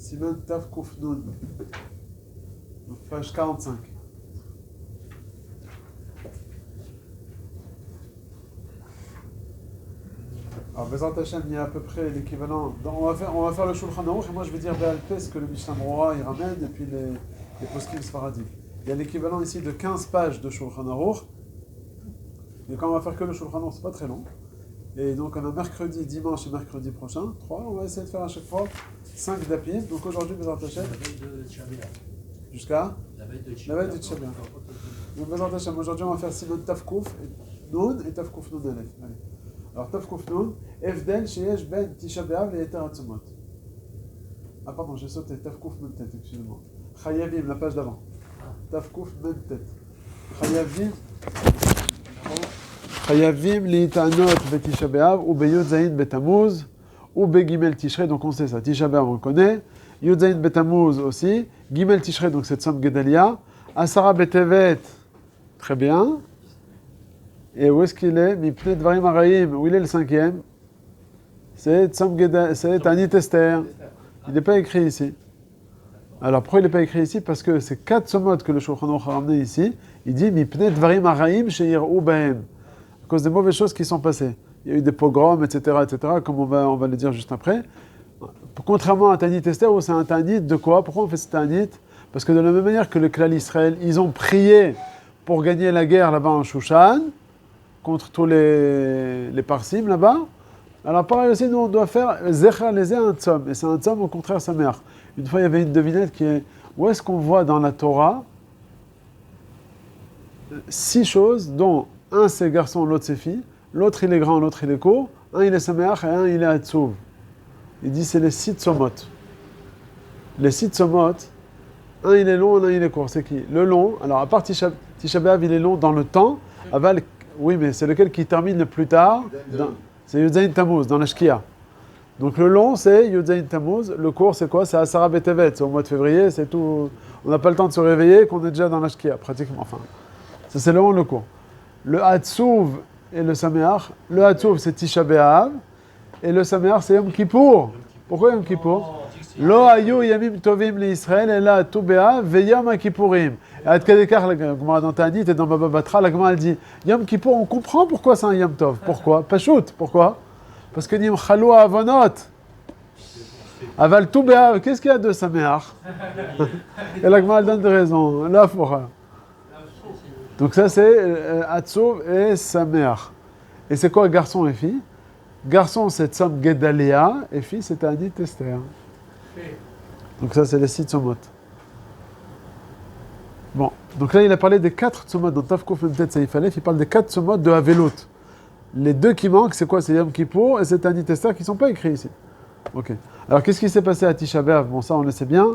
Siman Taf Kouf Nun. Donc, page 45. Alors, Bezrat Hashem, il y a à peu près l'équivalent. On va faire le Shulchan Aruch et moi je vais dire Béalpé ce que le Mishnah Berurah il ramène et puis les poskim sfaradim. Il y a l'équivalent ici de 15 pages de Shulchan Aruch. Et quand on va faire que le Shulchan Aruch, c'est pas très long. Et donc on a mercredi, dimanche et mercredi prochain, 3. On va essayer de faire à chaque fois 5 dapim. Donc aujourd'hui, Bezrat Hashem. Jusqu'à la veille de Tchabéa. Donc Bezrat Hashem, aujourd'hui on va faire Siman Tafkouf Nun et Tafkouf Nun Aleph. Allez. Alors, Taf Kouf Nun, Evdel, Sheyesh, Ben, Tisha B'Av, et Eter Hatzumot. Ah, pardon, j'ai sauté, Taf Kouf Mentet, excusez-moi. Chayavim, la page d'avant. Taf Kouf Mentet. Chayavim, Li'itanot, Betisha B'Av, ou Beyud Zayin Betamuz, ou Begimel Tishrei, donc on sait ça. Tisha B'Av, on connaît. Yud Zayin Betamuz aussi. Gimel Tishrei, donc cette somme Gedalia. Asara Betevet, très bien. Et où est-ce qu'il est? Mipnei Dvarim Arayim. Où il est le 5e? C'est Tanit Esther. Il n'est pas écrit ici. Alors pourquoi il n'est pas écrit ici? Parce que c'est 4 sommotes que le Shulchan Aruch a ramené ici. Il dit Mipnei Dvarim Arayim Sheir'u Bahem. À cause des mauvaises choses qui sont passées. Il y a eu des pogroms, etc., comme on va le dire juste après. Contrairement à Tanit Esther, où c'est un Tanit de quoi? Pourquoi on fait ce Tanit? Parce que de la même manière que le Klal Israël, ils ont prié pour gagner la guerre là-bas en Shushan, contre tous les Parsim là-bas. Alors pareil aussi, nous on doit faire Zecha Lezé un tzom. Et c'est un tzom au contraire sa mère. Une fois il y avait une devinette qui est, où est-ce qu'on voit dans la Torah 6 choses, dont un c'est garçon, l'autre c'est fille, l'autre il est grand, l'autre il est court, un il est sameach et un il est atzouv. Il dit c'est les 6 tzomot. Les 6 tzomot, un il est long, un il est court. C'est qui? Le long, alors à part Tisha B'Av il est long dans le temps, aval. Oui, mais c'est lequel qui termine le plus tard? C'est Yud Zayin Tammuz, dans la Shkia. Donc le long, c'est Yud Zayin Tammuz. Le court, c'est quoi? C'est Asara Betevet. C'est au mois de février, c'est tout. On n'a pas le temps de se réveiller, qu'on est déjà dans la Shkia, pratiquement. Enfin, ça, c'est le long, le court. Le Hatzouv et le Sameach. Le Hatzouv, c'est Tisha B'Av. Et le Sameach, c'est Yom Kippour. Pourquoi Yom Kippour? Lo ayu yamim tovim li Israël, et là, tout B'Av, ve Yom Kippourim. Et à Tkadekar, la Gemara dans Tanit et dans Baba Batra, la Gemara elle dit Yom Kippour, on comprend pourquoi c'est un Yom Tov. Pourquoi? Pachout, pourquoi? Parce que Nim Chalou Avonot. Aval tout B'Av, qu'est-ce qu'il y a de Sameach? Et la Gemara elle donne des raisons. Là, donc ça, c'est Hatzouv et Sameach. Et c'est quoi garçon et fille? Garçon, c'est Tzom Gedalia, et fille, c'est Tanit Esther. Donc ça, c'est les 6 tzomot. Bon, donc là, il a parlé des 4 tzomot dans Taf Kouf Memtet Saïf Aleph, il parle des 4 tzomot de Havelot. Les 2 qui manquent, c'est quoi? C'est Yom Kippour et c'est Tanit Esther qui ne sont pas écrits ici. Ok. Alors, qu'est-ce qui s'est passé à Tisha B'Av? Bon, ça, on le sait bien.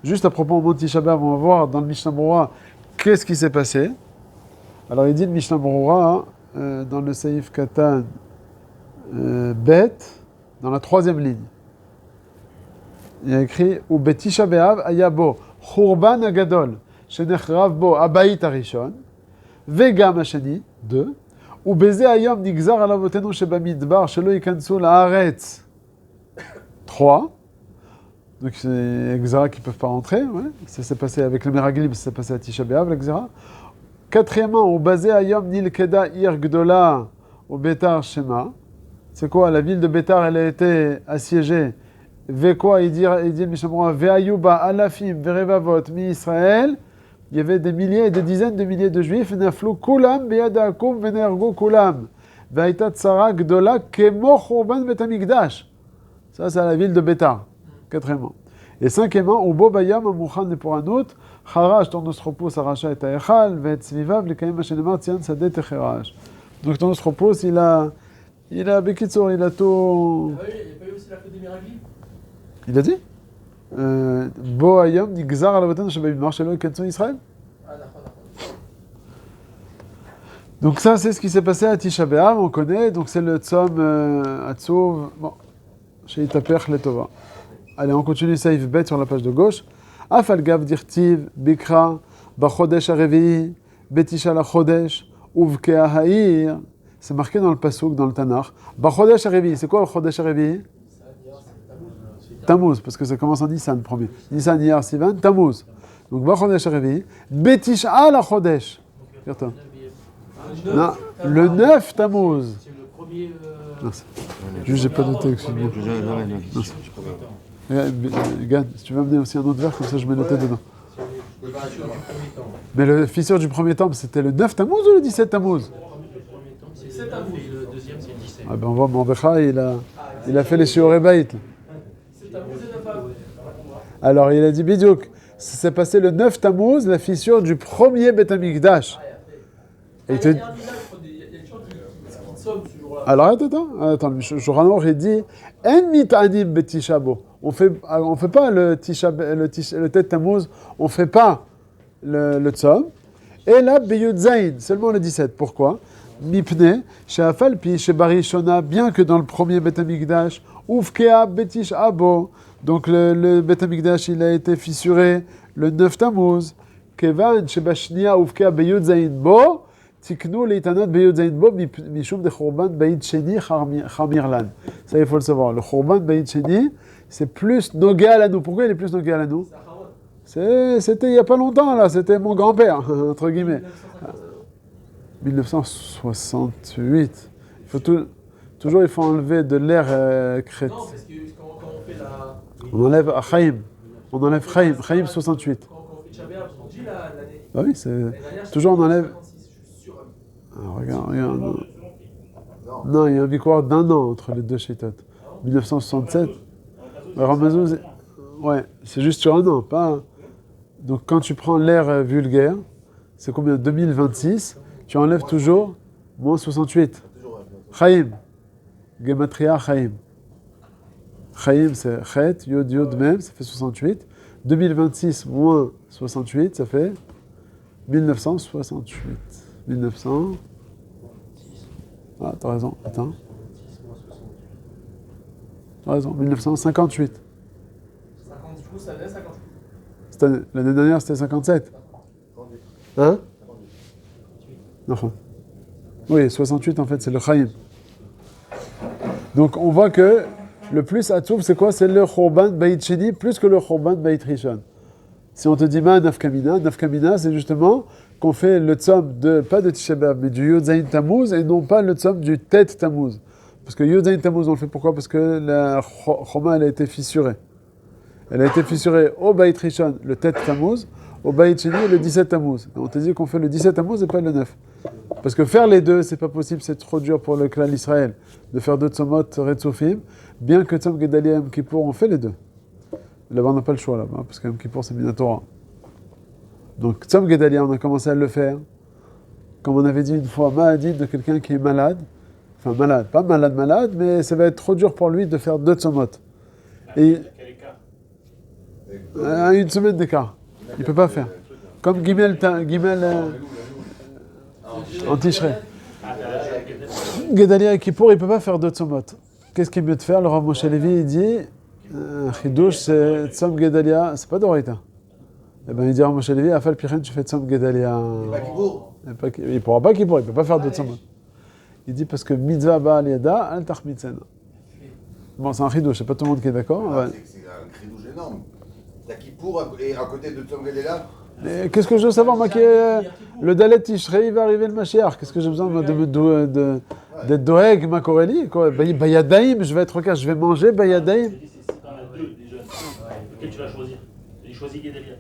Juste à propos au mot de Tisha B'Av, on va voir dans le Mishnah Berurah qu'est-ce qui s'est passé. Alors, il dit le Mishnah Berurah dans le Saïf Katan Bet, dans la 3e ligne. Il y a écrit « Ou betisha be'av ayabo churban agadol shenechrav bo abayit arishon vegam hashani 2 ou beze ayom nigzar alavotenu shebamidbar shelo yikansu la'aretz 3 » Donc c'est Exara qui ne peuvent pas rentrer. Ouais. Ça s'est passé avec le Meraglim, ça s'est passé à Tisha B'Av, l'Exara. 4e, ou beze ayom nilkeda ir gdola ou betar shema. C'est quoi? La ville de Bétar, elle a été assiégée. Ve quoi? Il dit le Mishnah Berurah, Ve'ayuba alafim verevavot mi Israël. Il y avait des milliers et des dizaines de milliers de juifs. Naflu kulam beyadakum venergo kulam. Ve'aita tsara gdola kemo churban betamikdash. Ça, c'est la ville de Bétar. 4e. Et 5e, Ubo bayam amuchan neporanut. Charash tornosropos aracha et aechal. Ve'et svivav lekayem hashenemar tzion sadet echerash. Donc tornosropos, il a Bekitsor, il a tout. Il n'y a pas eu aussi la faute des Meraglim? Il a dit Bo ayom nigzar alavoten shebamidbar shelo yikansu Israël. Ah, d'accord. Donc ça, c'est ce qui s'est passé à Tisha B'Av, on connaît. Donc c'est le tzom Hatzouv. Bon, chez Itapech Letova. Allez, on continue Saïf Bet sur la page de gauche. Afal gav dirtiv bikra bachodesh harevi'i betisha la chodesh uvkea ha'ir. C'est marqué dans le Pasuk, dans le Tanakh. Bachodesh harevi'i, c'est quoi le Chodesh harevi'i? Tammuz, parce que ça commence en Nissan, le premier. Nissan, Iyar, Sivan, Tammuz. Donc, Bachodesh Revi, Betisha la Chodesh. Regarde-toi. Non, le 9 Tammuz. C'est le premier. Merci. Juste, j'ai pas noté, excuse-moi. Merci. Regarde, si tu veux amener aussi un autre verre, comme ça je mets noté dedans. C'est les fissures du premier temps. Mais le fissure du premier temple, c'était le 9 Tammuz ou le 17 Tammuz? Le premier temps, c'est 7 à et le deuxième, c'est 17. Ah ben on voit, Mordechai, il a fait les shiorei bayit. 7 à 9 à. Alors il a dit, Bidiouk, ça s'est passé le 9 Tammuz, la fissure du premier Beth Amikdash. Et il te... Il y a des gens qui somment ce jour-là. Alors attends, le Shulchan il dit, En mitanim betisha bo. On fait pas le Tet Tammuz, on fait pas le Tzom. Et là, Beyud Zayin, seulement le 17. Pourquoi? Mipne, Sheafal pi Shebari Shona, bien que dans le premier Beth Amikdash, Ufkea betish abo. Donc le Beth Amikdash, il a été fissuré le 9 Tammuz. Kevan Shebashnia Ufkea Beyud Zayin bo. Tiknu leitanot beyud zayin bo mishum de chorban bayit sheni chamirlan. Ça, il faut le savoir. Le chorban bayit sheni, c'est plus nogé à nous. Pourquoi il est plus nogé à nous? C'était il n'y a pas longtemps, là. C'était mon grand-père, entre guillemets. 1968. Il faut toujours, il faut enlever de l'air crête. Non, parce que quand on fait la. On enlève Chaim. On enlève Chaim. Chaim 68. Quand on fait Tchabéa, on dit l'année. Bah oui, c'est... L'année dernière, Toujours on enlève... 56, je suis sûr. Ah, regarde. Non, il y a un victoire d'1 an entre les deux shittot. 1967. Ramazouz, ouais, c'est juste sur 1 an, pas... Donc quand tu prends l'ère vulgaire, c'est combien? 2026, tu enlèves toujours moins 68. Chaim. Gematria Chaim. Chaim, c'est Chet, Yod, Yod même, ça fait 68. 2026 moins 68, ça fait 1968. 1900... Ah, t'as raison, attends. T'as raison, 1958. 50, du coup, ça fait 58. L'année dernière, c'était 57. Hein? Non. Oui, 68, en fait, c'est le Chaim. Donc, on voit que le plus atzouf, c'est quoi? C'est le Chorban Bayit Sheni, plus que le Chorban Bayit Rishon. Si on te dit Ma Nafkamina, c'est justement qu'on fait le tzom pas de Tisha B'Av, mais du Yod Zayin Tammuz, et non pas le tzom du Tet Tammuz. Parce que Yod Zayin Tammuz, on le fait pourquoi? Parce que la Choma, elle a été fissurée. Elle a été fissurée au Bayit Rishon, le Tet Tammuz, au Bayit Sheni, le 17 Tammuz. Et on te dit qu'on fait le 17 Tammuz et pas le 9. Parce que faire les deux, c'est pas possible, c'est trop dur pour le clan d'Israël de faire deux tzomot Retzofim, bien que Tzom Gedalia et Yom Kippour, on fait les deux. Là-bas, on n'a pas le choix, là-bas, parce que Yom Kippour, c'est Minatora. Donc, Tzom Gedalia, on a commencé à le faire. Comme on avait dit une fois, Mahadid de quelqu'un qui est malade. Enfin, malade, pas malade, mais ça va être trop dur pour lui de faire deux tzomot. Et à une semaine d'écart. Il ne peut pas faire. Comme Gimel en Tishrei. Gedalia et Kippour, il ne peut pas faire deux tzomot. Qu'est-ce qu'il est mieux de faire? Le Rav Moshe Levi, il dit, Chidouche, c'est Tzom Gedalia, c'est pas d'Oraita. Eh bien, il dit à Moshe Levi, Afal Pichen, tu fais Tzom Gedalia. Il ne pourra pas Kippour, il ne peut pas faire deux tzomot. Il dit parce que mitzvah ba'al yada, al tachmitzen. Bon, c'est un chidouche, c'est pas tout le monde qui est d'accord. Ah, c'est un chidouche énorme. T'as Kippour et à côté de Tzom Gedalia. Qu'est-ce que je veux savoir, moi, qui est le Dalet Tishrei, il va arriver le Mashiach. Qu'est-ce que j'ai besoin d'être doeg, ma Corélie, quoi? Bayadaïm, je vais être au cas, je vais manger Bayadaïm. C'est dans la 2, les jeunes. Lequel tu vas choisir? J'ai choisi Gedalia.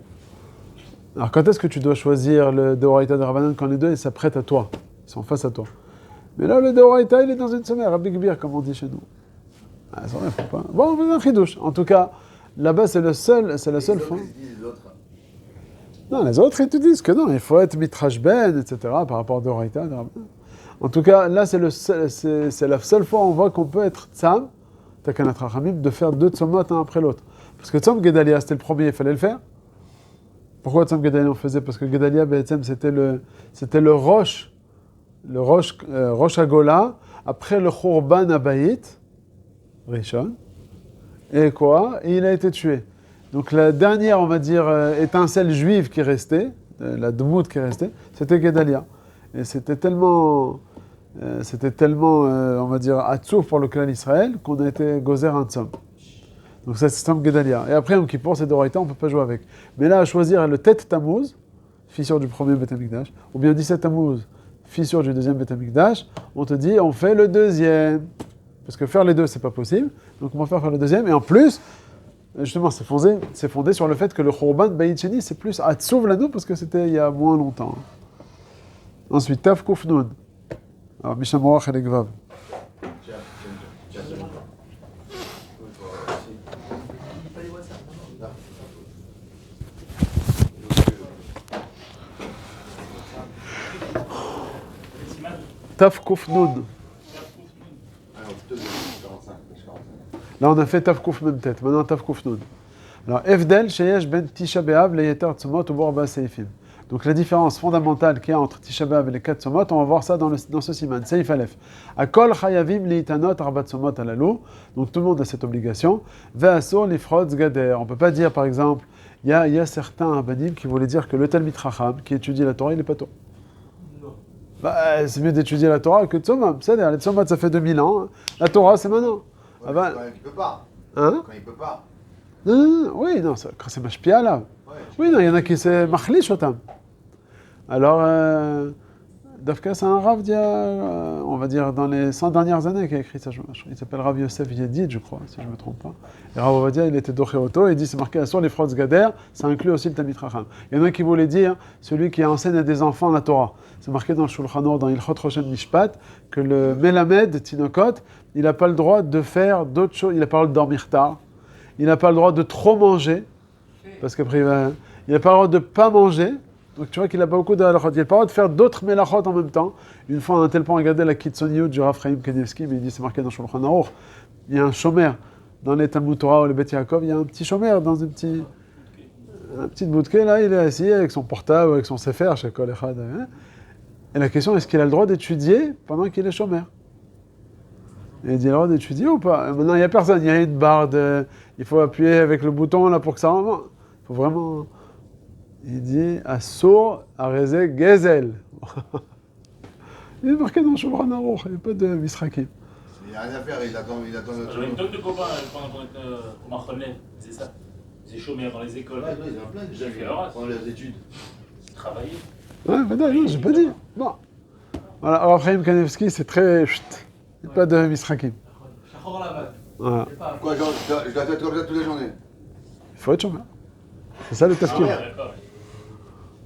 Alors, quand est-ce que tu dois choisir le Deoraita de Rabbanan quand les deux ils s'apprêtent à toi? Ils sont face à toi. Mais là, le Deoraita, il est dans une semaine, Rabbi Gbir, comme on dit chez nous. Ah, ça ne faut pas. Bon, on fait un chidouche. En tout cas, là-bas, c'est la seule fois. Non, les autres, ils te disent que non, il faut être mitrashben, etc., par rapport à Deoraita. En tout cas, là, c'est la seule fois où on voit qu'on peut être tzam, Takanat Rachamim, de faire deux tzomot un après l'autre. Parce que Tzom Gedalia, c'était le premier, il fallait le faire. Pourquoi Tzom Gedalia on faisait? Parce que Gedalia, c'était le Rosh Hagola, après le Chorban Abayit, Rishon, et quoi? Et il a été tué. Donc la dernière, on va dire, étincelle juive qui restait, la Dmout qui restait, c'était Gedalia. Et c'était tellement, on va dire, atzouf pour le clan d'Israël qu'on a été gozer un tzom. Donc ça, c'est Stam Gedalia. Et après, Yom Kippour, c'est Doraita, on ne peut pas jouer avec. Mais là, à choisir le Tet Tammuz, fissure du premier Beth Amikdash, ou bien 17 Tammuz, fissure du deuxième Beth Amikdash, on te dit, on fait le deuxième. Parce que faire les deux, c'est pas possible. Donc on va faire le deuxième. Et en plus, justement, c'est fondé sur le fait que le Khurban Bayit Sheni, c'est plus Atzouv Lanu, parce que c'était il y a moins longtemps. Ensuite, Taf Kuf Nun. Alors, Mishamorach et Gvav. Taf Kuf Nun. Là, on a fait Taf Kuf Mem Tet. Maintenant, Taf Kuf Nun. Alors, Evdel, Sheyesh Ben Tisha B'Av, le Yeter Tzomot, ou Borba Seifim. Donc, la différence fondamentale qu'il y a entre Tisha B'Av et les 4 Tzomot, on va voir ça dans ce siman. Seif Aleph. Akol Chayavim Liitanot Arbat Tzomot Alalou. Donc, tout le monde a cette obligation. Ve'asur Lifrod Zgader. On ne peut pas dire, par exemple, il y a certains abanim qui voulaient dire que le Talmid Chacham, qui étudie la Torah, il n'est pas tôt. Bah, c'est mieux d'étudier la Torah que Tzomot. C'est-à-dire, les Tzomot, ça fait 2000 ans. La Torah, c'est maintenant. Ouais, quand il peut pas. Hein? Quand il peut pas. Non, oui, non, quand c'est mashpia là. Ouais, Oui, non, il y en a qui c'est machlish otam. Alors, Dafka, c'est un Rav d'il y a, on va dire, dans les 100 dernières années qui a écrit ça. Il s'appelle Rav Yosef Yedid, je crois, si je ne me trompe pas. Et Rav Ovadia, il était doché auto, il dit c'est marqué sur les fraudes Gader, ça inclut aussi le Talmid Chacham. Il y en a qui voulaient dire celui qui enseigne à des enfants la Torah. C'est marqué dans le Shulchan Aruch, dans Ilchot Roshen Mishpat, que le Melamed, Tinokot, il n'a pas le droit de faire d'autres choses, il n'a pas le droit de dormir tard, il n'a pas le droit de trop manger, parce qu'après il n'a pas le droit de ne pas manger. Donc tu vois qu'il n'a pas beaucoup de halachot. Il n'a pas le droit de faire d'autres melachot en même temps. Une fois, on a tel point regardé la Kitsoniut du Rav Chaim Kanievski, mais il dit, c'est marqué dans Shulchan Aruch, il y a un shomer dans les Talmud Torah ou les Bet Yaakov, il y a un petit shomer dans un petit boutquet, là, il est assis avec son portable, avec son sefer, chez Kol Echad. Et la question, est-ce qu'il a le droit d'étudier pendant qu'il est shomer? Et il dit, il a le droit d'étudier ou pas? Maintenant, il n'y a personne, il y a une barre il faut appuyer avec le bouton là pour que ça rentre. Il faut vraiment... Il dit Assour Arezé Gezel. Il est marqué dans Shulchan Aruch, il n'y a pas de misrakim. Il n'y a rien à faire, il attend J'avais une tonne de copains pendant qu'on était au Marconnet, c'est ça. Ils étaient chômés dans les écoles. Ouais, il y en a plein déjà J'ai fait leur pendant les études. Travailler. Ouais, mais non, j'ai pas dit. Bon. Voilà, alors Chaim Kanievski, c'est très. Il n'y a pas de misrakim. Chachor la balle. Voilà. Quoi, genre, je dois être comme ça toute la journée? Il faut être shomer. C'est ça le tafkid.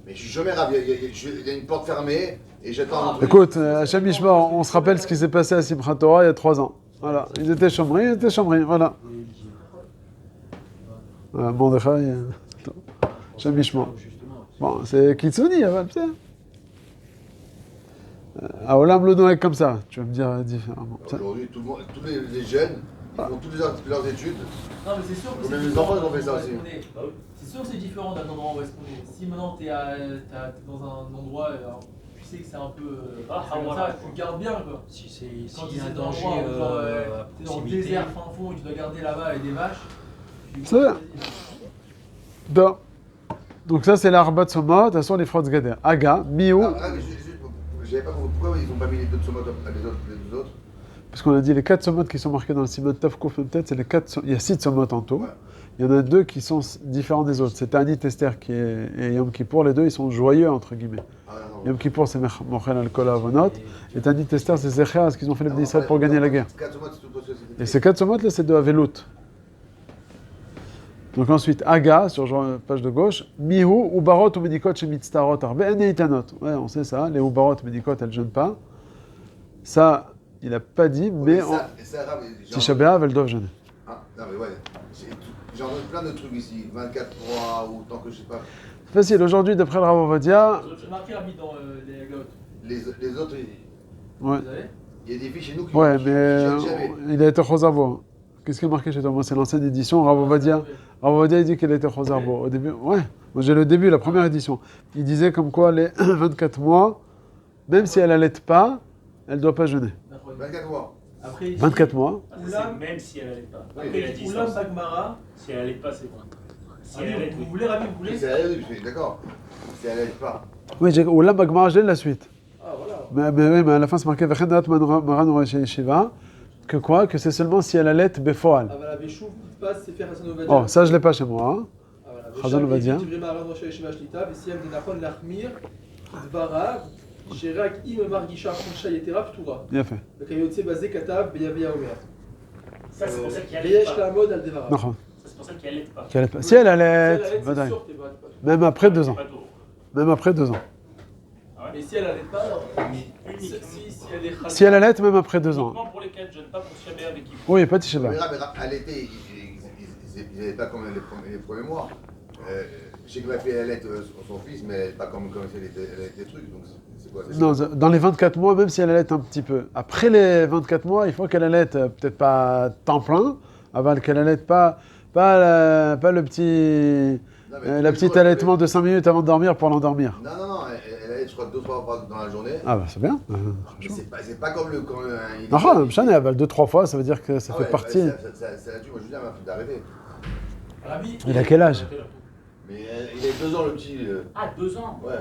Mais je suis chômeur, il y a une porte fermée et j'attends. Écoute, Hachem Mishmor, on se rappelle ce qui s'est passé à Simchat Torah il y a 3 ans. Voilà, ils étaient chômeurs, voilà. Voilà, Mordechai, Hachem Mishmor. Bon, c'est Kitsuni, c'est ça. À Olam le Noël comme ça, tu vas me dire différemment. Aujourd'hui, tous les jeunes, ils font toutes leurs études. Non, mais c'est sûr que Ou c'est même les différent enfants, ils ont fait ça d'endroit aussi. où est-ce qu'on est. C'est sûr que c'est différent d'un endroit où est-ce qu'on est. Si maintenant t'es dans un endroit, alors, tu sais que c'est un peu. Comme voilà. ça, tu gardes bien quoi. Si Quand il y a un t'es dans danger un endroit où, genre, à t'es dans le proximité. désert fin fond et tu dois garder là-bas avec des vaches. C'est vrai. Donc ça, c'est l'Arbat Somot, à sur les fraudes Gader. Aga, Miou. J'avais pas compris pourquoi ils n'ont pas mis les deux somotes les deux autres. Parce qu'on a dit les 4 somot qui sont marqués dans le Simon Taf Kouf peut-être, c'est les 4. Il y a 6 somot en tout. Ouais. Il y en a 2 qui sont différents des autres. C'est Tanit Esther qui est et Yom Kippour. Les deux, ils sont joyeux entre guillemets. Ah, non. Yom Kippour, c'est Mochel al-Kol Avonot. Et Tanit Esther, c'est Zechaz, ce qu'ils ont fait les Bnei Israël pour gagner la guerre. 4 somotes, c'est tout possible. Et ces 4 somot là, c'est de Avelut. Donc ensuite, Aga, sur la page de gauche, Mihu, Ubarot ou Medikot chez Mitztarot Arbe, Neitanot. Ouais, on sait ça, les Ubarot, Medikot, elles ne jeûnent pas. Ça, il n'a pas dit, mais Tisha B'Av, elles doivent jeûner. Ah, non, mais ouais. J'en ai plein de trucs ici. 24-3 ou tant que je sais pas. C'est facile, aujourd'hui, d'après le Rav Ovadia, J'ai marqué Rabbi dans les Hagot. Les autres, ouais, Vous avez il y a des filles chez nous qui ouais, mais jamais. il a été Chosarbo. Qu'est-ce qui est marqué chez toi? Moi, c'est l'ancienne édition, Rav Ovadia. Rav Ovadia, il dit qu'il était Chosarbo. Au début, ouais, moi j'ai le début, la première édition. Il disait comme quoi les 24 mois, même si elle n'allait pas, elle ne doit pas jeûner. 24 mois. Après, 24 mois. Ah, ça, c'est même si elle n'allait pas. Oui, Après, il a dit Oulam ça. Bagmara. Si elle n'allait pas, c'est bon. Si elle allait, Vous oui. voulez, Rabbi, vous voulez? Si elle aide, je suis d'accord. Si elle aide pas. Oui, Oulam Bagmara, j'ai la suite. Ah, voilà. Mais à la fin, c'est marqué Vechendat Maran Rosh Yeshiva. Que quoi? Que c'est seulement si elle allait befoal. Ah, voilà, Béchou, passe, c'est faire Hassan Ovadia. Oh, ça je l'ai pas chez moi. Hein. Ah, voilà, Chazal Ovadia. Tu veux marrer dans chez Shiva Shlita, Vessiam de Nachon Lachmir, Dvarav, Shirak Im Margisha Khonsha Yetera Ptura. Bien fait. Le Kayotse Bazé Katav, Beyavia Omer. Ça, c'est pour ça qu'il allait Yesh pas. la mode al Devarav. Non. Ça, c'est pour ça qu'il allait pas. Qu'elle est pas- Si elle allait, C'est vadaï. sûr que t'es pas. Même après 2 ans. Pas tôt. Même après 2 ans. Mais si elle allait pas, alors. Uniquement. Si elle est Si elle allait, même après 2 ans. Uniquement pour les 4 jeunes, pas pour Shabbat avec qui. Oui, pas Tisha B'Av. Mais à l'été, ils n'avaient pas comme les premiers mois. Je sais que ma fille allait son fils, mais pas comme c'est les trucs. Donc c'est quoi Non, dans les 24 mois, même si elle allait un petit peu. Après les 24 mois, il faut qu'elle allait peut-être pas temps plein, avant qu'elle allait pas le petit, Non, mais la tous les petite jours, allaitement de 5 minutes avant de dormir pour l'endormir. Non, elle allait, je crois, 2-3 fois dans la journée. Ah bah c'est bien. Mais c'est pas comme le. Non, Mchane, elle avale 2-3 fois, ça veut dire que ça fait partie. Ça l'a dû, moi je dis à ma fille d'arrêter. Ravi. Il a quel âge? Mais il a 2 ans le petit. Ah, 2 ans. Ouais.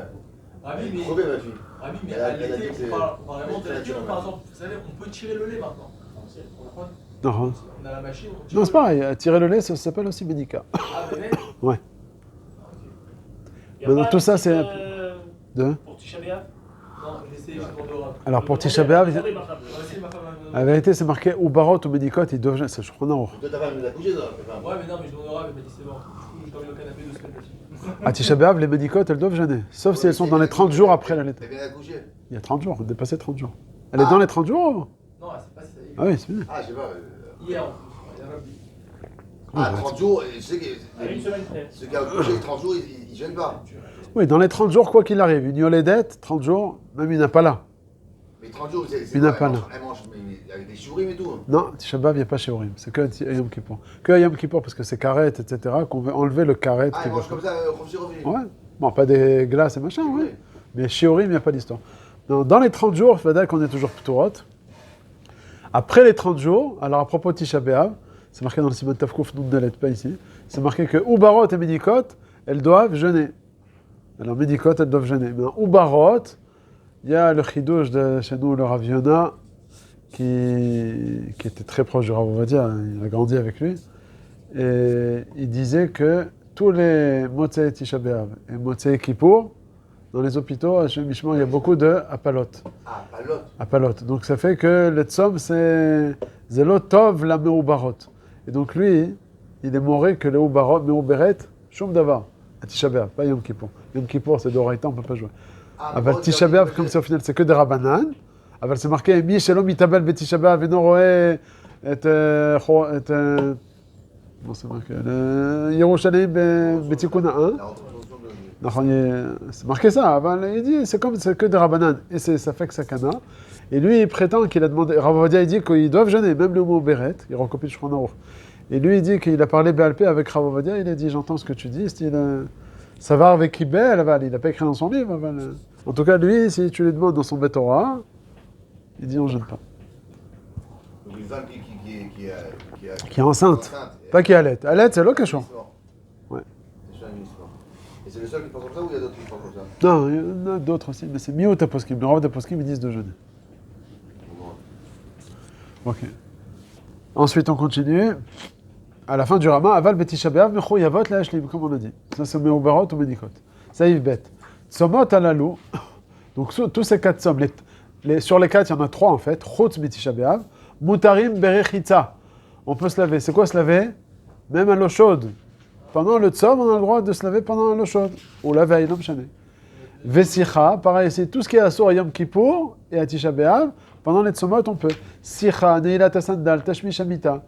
Ravi, Elle est mais. crevée, ma fille. Ravi, mais Elle a à dit l'été, que c'est- on parle vraiment de c'est la naturel. par exemple. Vous savez, on peut tirer le lait maintenant. Non, On a la machine. on tire non le c'est pareil, tirer le lait, ça s'appelle aussi médica. lait. Ah, mais Ouais. Y a Mais pas tout un ça, petit, c'est- Euh, Pour Tisha B'Av. non, j'ai essayé, j'ai demandé au Rav. Alors pour Tisha B'Av, On va essayer, ma femme. la vérité c'est marqué ou barot ou médicote, ils doivent, c'est je crois non. Toi, ta femme, elle a couché, ça. Ouais, mais non, mais je demande au Rav, il m'a dit c'est bon. Je dormi au canapé 2 semaines là-dessus. À Tisha B'Av, les médicotes, elles doivent jeûner. Sauf si elles sont dans les 30 jours après l'allaitement. Elle vient d'accoucher. Il y a 30 jours, dépassé 30 jours. Elle est dans les 30 jours? Non, elle sait pas si ça y est. Ah oui, c'est bien. Ah, je sais pas. Hier en plus. Il y a Rav dit. Ah, 30 jours, je sais que. À une semaine près. Ceux qui ont accouché 30 jours, ils gênent pas. Oui, dans les 30 jours, quoi qu'il arrive, une yoledette, 30 jours, même il n'a pas là. Mais 30 jours, c'est. Il n'a pas là. Elle mange avec des chouris et tout. Non, Tisha B'Av, il n'y a pas chez Orim, c'est que à Yom Kippour. Que à Yom Kippour, parce que c'est carré, etc., qu'on veut enlever le carré. Ah, elle mange comme ça, revenu. Ouais, bon, pas des glaces et machin, oui. Oui. Mais chez Orim, il n'y a pas d'histoire. Dans les 30 jours, il faut dire qu'on est toujours Ptourot. Après les 30 jours, alors à propos de Tisha B'Av, c'est marqué dans le Simon Tavkouf, nous ne l'aide pas ici, c'est marqué que Ubarot et Médikot, elles doivent jeûner. Alors Médikot, elles doivent jeûner. Mais Ubarot, il y a le chidouche de chez nous, le Rav Yona, qui était très proche du Rav Ovadia, il a grandi avec lui, et il disait que tous les Motzei Tisha B'Av et Motzei Kippour, dans les hôpitaux, à Shem Mishmar, il y a beaucoup de apalotes. Ah, pas l'autre. Apalotes. Donc ça fait que le tzom, c'est Zelo Tov la Meubarot. Et donc lui, il est moré que le Meuberet, Shum Davar, à Tisha B'Av, pas Yom Kippour. Yom Kippour, c'est d'Oraïta, on ne peut pas jouer. Aval Tisha B'Av, comme c'est au final, c'est que des Rabbanan. Aval, c'est marqué Mi Shalom Mitabel Betisha B'Av, et non Roé, et. Bon, c'est marqué. Yerushalayim Betikuna 1. C'est marqué ça. Il dit c'est que des Rabbanan. Et ça fait que Sakana. Et lui, il prétend qu'il a demandé. Rav Ovadia, il dit qu'ils doivent jeûner, même le mot Beret. Il recopie le Shulchan Aruch. Et lui, il dit qu'il a parlé Béalpé avec Rav Ovadia. Il a dit j'entends ce que tu dis. Ça va avec Kibel. Il n'a pas écrit dans son livre. En tout cas, lui, si tu lui demandes dans son Betorah, il dit on jeûne pas. Donc une femme Qui est enceinte. Pas qui allait. Allait, c'est l'occasion. Ouais. Et c'est le seul qui pense comme ça ou il y a d'autres qui pensent comme ça? Non, il y en a d'autres aussi, mais c'est mieux au Taposkim. Le Rav Taposkim, ils disent de jeûner. Ok. Ensuite, on continue. À la fin du Rama, Aval Betisha B'Av, Mecho Yavot la Hashlim, comme on a dit. Ça, c'est Meubarot ou Médikot. Saïf Bet. Tzomot alalou. Donc, tous ces 4 sommes, sur les 4, il y en a 3 en fait. Chutz Betisha B'Av. Mutarim Berechitza. On peut se laver. C'est quoi se laver? Même à l'eau chaude. Pendant le tzom, on a le droit de se laver pendant l'eau chaude. Ou la veille, non, m'chané. Vesicha, pareil, c'est tout ce qui est assour à Yom Kippour et à Tisha B'Av. Pendant les tzomot, on peut. Sicha, Neilat Asandal, Tashmish Amita.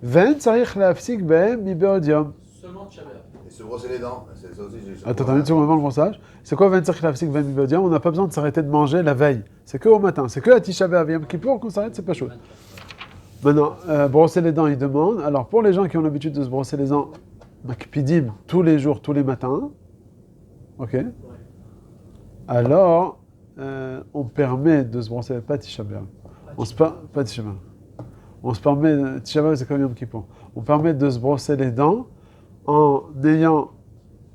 Ven, Tzarich Lafsik Behem, Mibeodium. Seulement Tisha B'Av. Et se brosser les dents. C'est ça aussi. Attends, une seconde avant le brossage. C'est quoi Ven, Tzarich Lafsik Behem, Mibeodium? On n'a pas besoin de s'arrêter de manger la veille. C'est que au matin. C'est que à Tisha B'Av et Yom Kippour qu'on s'arrête, c'est pas chaud. Maintenant, brosser les dents, il demande. Alors, pour les gens qui ont l'habitude de se brosser les dents, Makpidim, tous les jours, tous les matins. Ok. Alors, on permet de se brosser, pas Tisha B'Av. Pas Tisha B'Av. On se permet, Tisha B'Av c'est comme Yom Kippour. On permet de se brosser les dents en ayant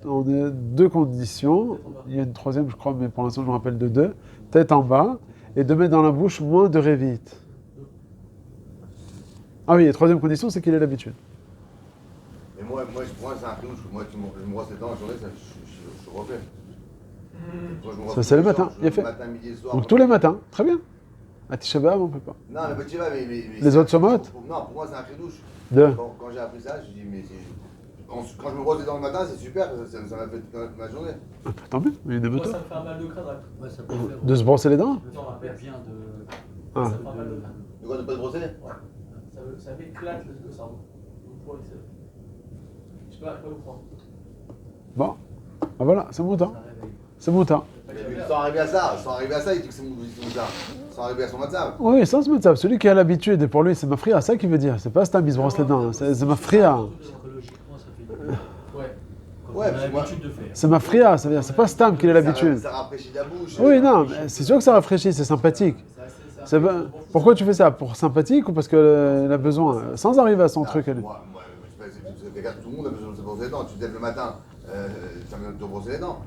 2 conditions. Il y a une troisième, je crois, mais pour l'instant, je me rappelle de 2. Tête en bas, et de mettre dans la bouche moins de révite. Ah oui, et troisième condition, c'est qu'il ait l'habitude. Mais moi, pour moi, c'est un clouche. Moi, je me brosse les dents la journée, je refais. Moi, je me brosse Ça, c'est le tous les matin, jours, il a fait. Matin, midi et soir. Donc tous les matins, très bien. À Tisha B'Av, on peut pas. Non, mais tu vois, mais Les autres somotes? Non, pour moi, c'est un cridouche. Deux. Quand j'ai appris ça, je dis, mais quand je me brosse les dents le matin, c'est super, ça m'a fait toute ma journée. Ah, bah, tant mieux, il y a des Moi, motos. ça me fait un mal de crâne. Ouais, ça peut faire. De se brosser les dents? Ça peut faire bien de. Ah. Ça me fait un mal de crâne. De quoi, ne pas te brosser? Ouais. Ça m'éclate le cerveau. Donc, pour essayer. Je sais pas vous prendre. Bon, ah, voilà, c'est mon temps. Ça réveille. C'est mon temps. Sans arriver à ça, il dit que c'est mon ça. Sans arriver à son matin. Oui, sans se mettre ça. Celui qui a l'habitude, et pour lui, c'est ma fria, c'est ça qu'il veut dire. C'est pas Stam, il se brosse les dents. Hein. C'est ma fria. Psychologiquement, ça fait du bien. Ouais. Quand Ouais, on parce a que moi- l'habitude de faire. C'est ma fria, ça veut dire. C'est pas Stam qui a l'habitude. Ça rafraîchit la bouche. Oui, non, mais c'est sûr que ça rafraîchit, c'est sympathique. C'est pas- Pourquoi tu fais ça? Pour sympathique ou parce qu'elle a besoin? Sans arriver à son truc, elle. Moi, tout le monde a besoin de se brosser les dents. Tu te lèves le matin, tu as besoin de te brosser les dents.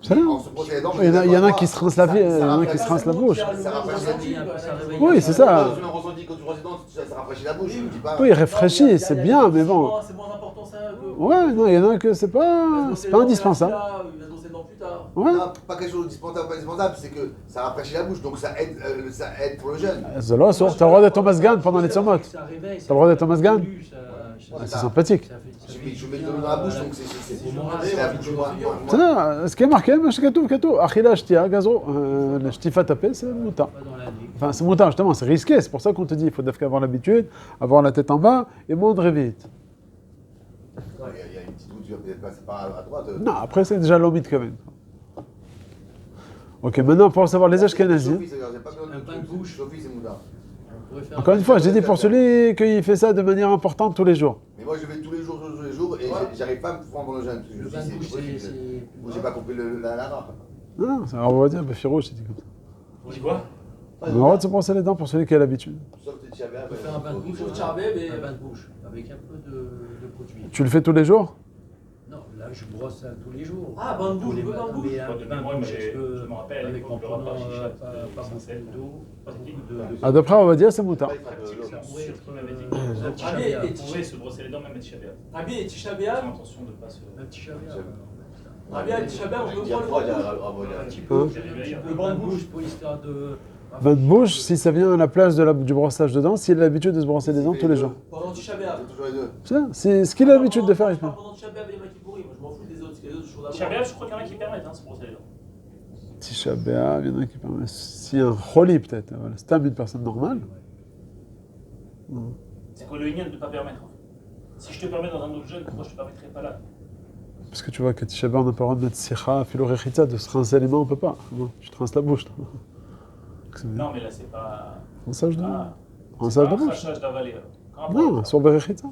C'est là. En se brosser les dents, Il y en a qui se rincent la vie, il y en a qui se rincent la bouche. Ça rafraîchit la bouche. Oui, c'est ça. Je me ressenti quand tu brosses les dents, ça rafraîchit la bouche. Je me dis pas. Oui, réfléchit, c'est bien, mais bon. C'est moins important ça que. Ouais, non, il y en a que c'est pas indispensable. Il va se brosser les dents plus tard. Ouais. Non, pas quelque chose d'indispensable, pas indispensable, c'est que ça rafraîchit la bouche, donc ça aide pour le jeûne. C'est là, t'as le droit d'être au masgan pendant les tzomotes. Ça réveille. T'as le droit d'être au masgan? Ouais, C'est sympathique. Je mets de l'eau dans la bouche, donc c'est la bouche moins. C'est là, ce qui est marqué, Katou, Achila Shtia, Gazo, le Shtifa tapé, c'est mouta. Pas dans la nuit. Enfin, c'est mouta, justement, c'est risqué, c'est pour ça qu'on te dit, il faut d'abord avoir l'habitude, avoir la tête en bas et moindre vite. Il y a une petite route, tu vas peut-être passer par à droite. Non, après, c'est déjà l'omid quand même. Ok, maintenant, pour savoir les Ashkenazim. Sophie, c'est pas besoin Un pain de bouche. Sophie, c'est mouda. On pourrait faire Encore une fois, j'ai dit pour celui qui fait ça de manière importante tous les jours. Mais moi, je vais tous les jours, et j'arrive pas à me prendre le jeûne. Le pain de bouche, c'est. Ou j'ai pas compris la rare. Non, c'est on va dire, Befiro, j'ai dit comme ça. On dit quoi? On a le droit de se brosser les dents pour celui qui a l'habitude. Sauf que tu avais On peut faire un pain de bouche. Au charbet, mais- Un pain de bouche. Avec un peu de produit. Tu le fais tous les jours? Non, là, je brosse ça tous les jours. Ah, bain de Tous bouche, les bain de matins, bouche. mais un Moi, de bain de mémoire, bouche, mais je me rappelle, avec quand en le repas prenant chicha, pas sincère, beaucoup d'eau, pas beaucoup de. Ah, d'après, on va dire, c'est mouta. Ça pourrait être un petit Ah, mais- chabia. et- Vous pouvez se brosser les dents même avec Shabbat. Rabbi et Tisha Faire B'Av. attention de ne pas se. Un petit chabia. Rabbi et Tisha B'Av, on peut Il y a prendre trois, le il y bain de a bouche. Un petit Hein peu, un petit peu Le de bain bain de de bouche pour histoire de. Bain de bouche, si ça vient à la place du brossage de dents, s'il a l'habitude de se brosser les dents tous les jours. Pendant Tisha B'Av. Toujours les deux. C'est ça, c'est ce qu'il a l'habitude de faire, il fait. Pendant Tisha B'Av et Yom Kippourim, moi je m'en fous des autres, parce que les autres choses à Shabbat, je crois qu'il y en a qui permettent de se brosser les dents. Tisha B'Av, il y en a qui permet. Si un choli peut-être, voilà. C'est une personne normale. C'est quoi le lien de ne pas permettre? Si je te permets dans un autre jeûne, pourquoi je ne te permettrais pas là? Parce que tu vois qu'à Tisha B'Av, on n'a pas le droit de mettre sikha, philorechitza, de se rincer les mains, on peut pas. Non, tu te rinces la bouche. Non, mais là, c'est pas. Rinçage de Ah, rinçage de pas un bouche. crachage d'avaler. alors. Non, sur berechitza.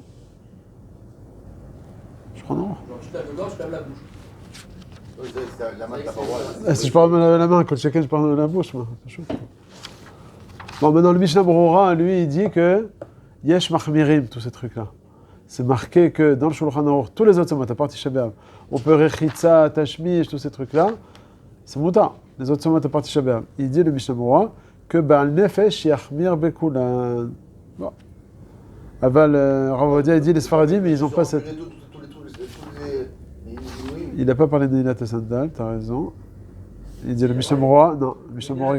Je crois non. Genre tu te laves le corps, tu te laves la bouche. Oui, la main, t'as pas le droit. Ah, si je peux me laver la main, quand chacun je parle de la bouche, moi, c'est chaud. Bon, maintenant le Mishnah Brura, lui, il dit que Yesh Machmirim, tous ces trucs-là. C'est marqué que dans le Shulchan Aruch, tous les autres sommats, à part Tisha B'Av, on peut Rechitza, Tashmish, tous ces trucs-là, c'est mouta. Les autres sommats, à part Tisha B'Av. Il dit, le Mishnah Brura, que Baal Nefesh Yachmir Bekulan. Bon. Aval, Rav Ovadia, il dit, les Sfaradim, ils n'ont pas cette. Il n'a pas parlé de Nilat Sandal, t'as raison. Il dit le Mishnah Brura, non, le Mishnah Brura.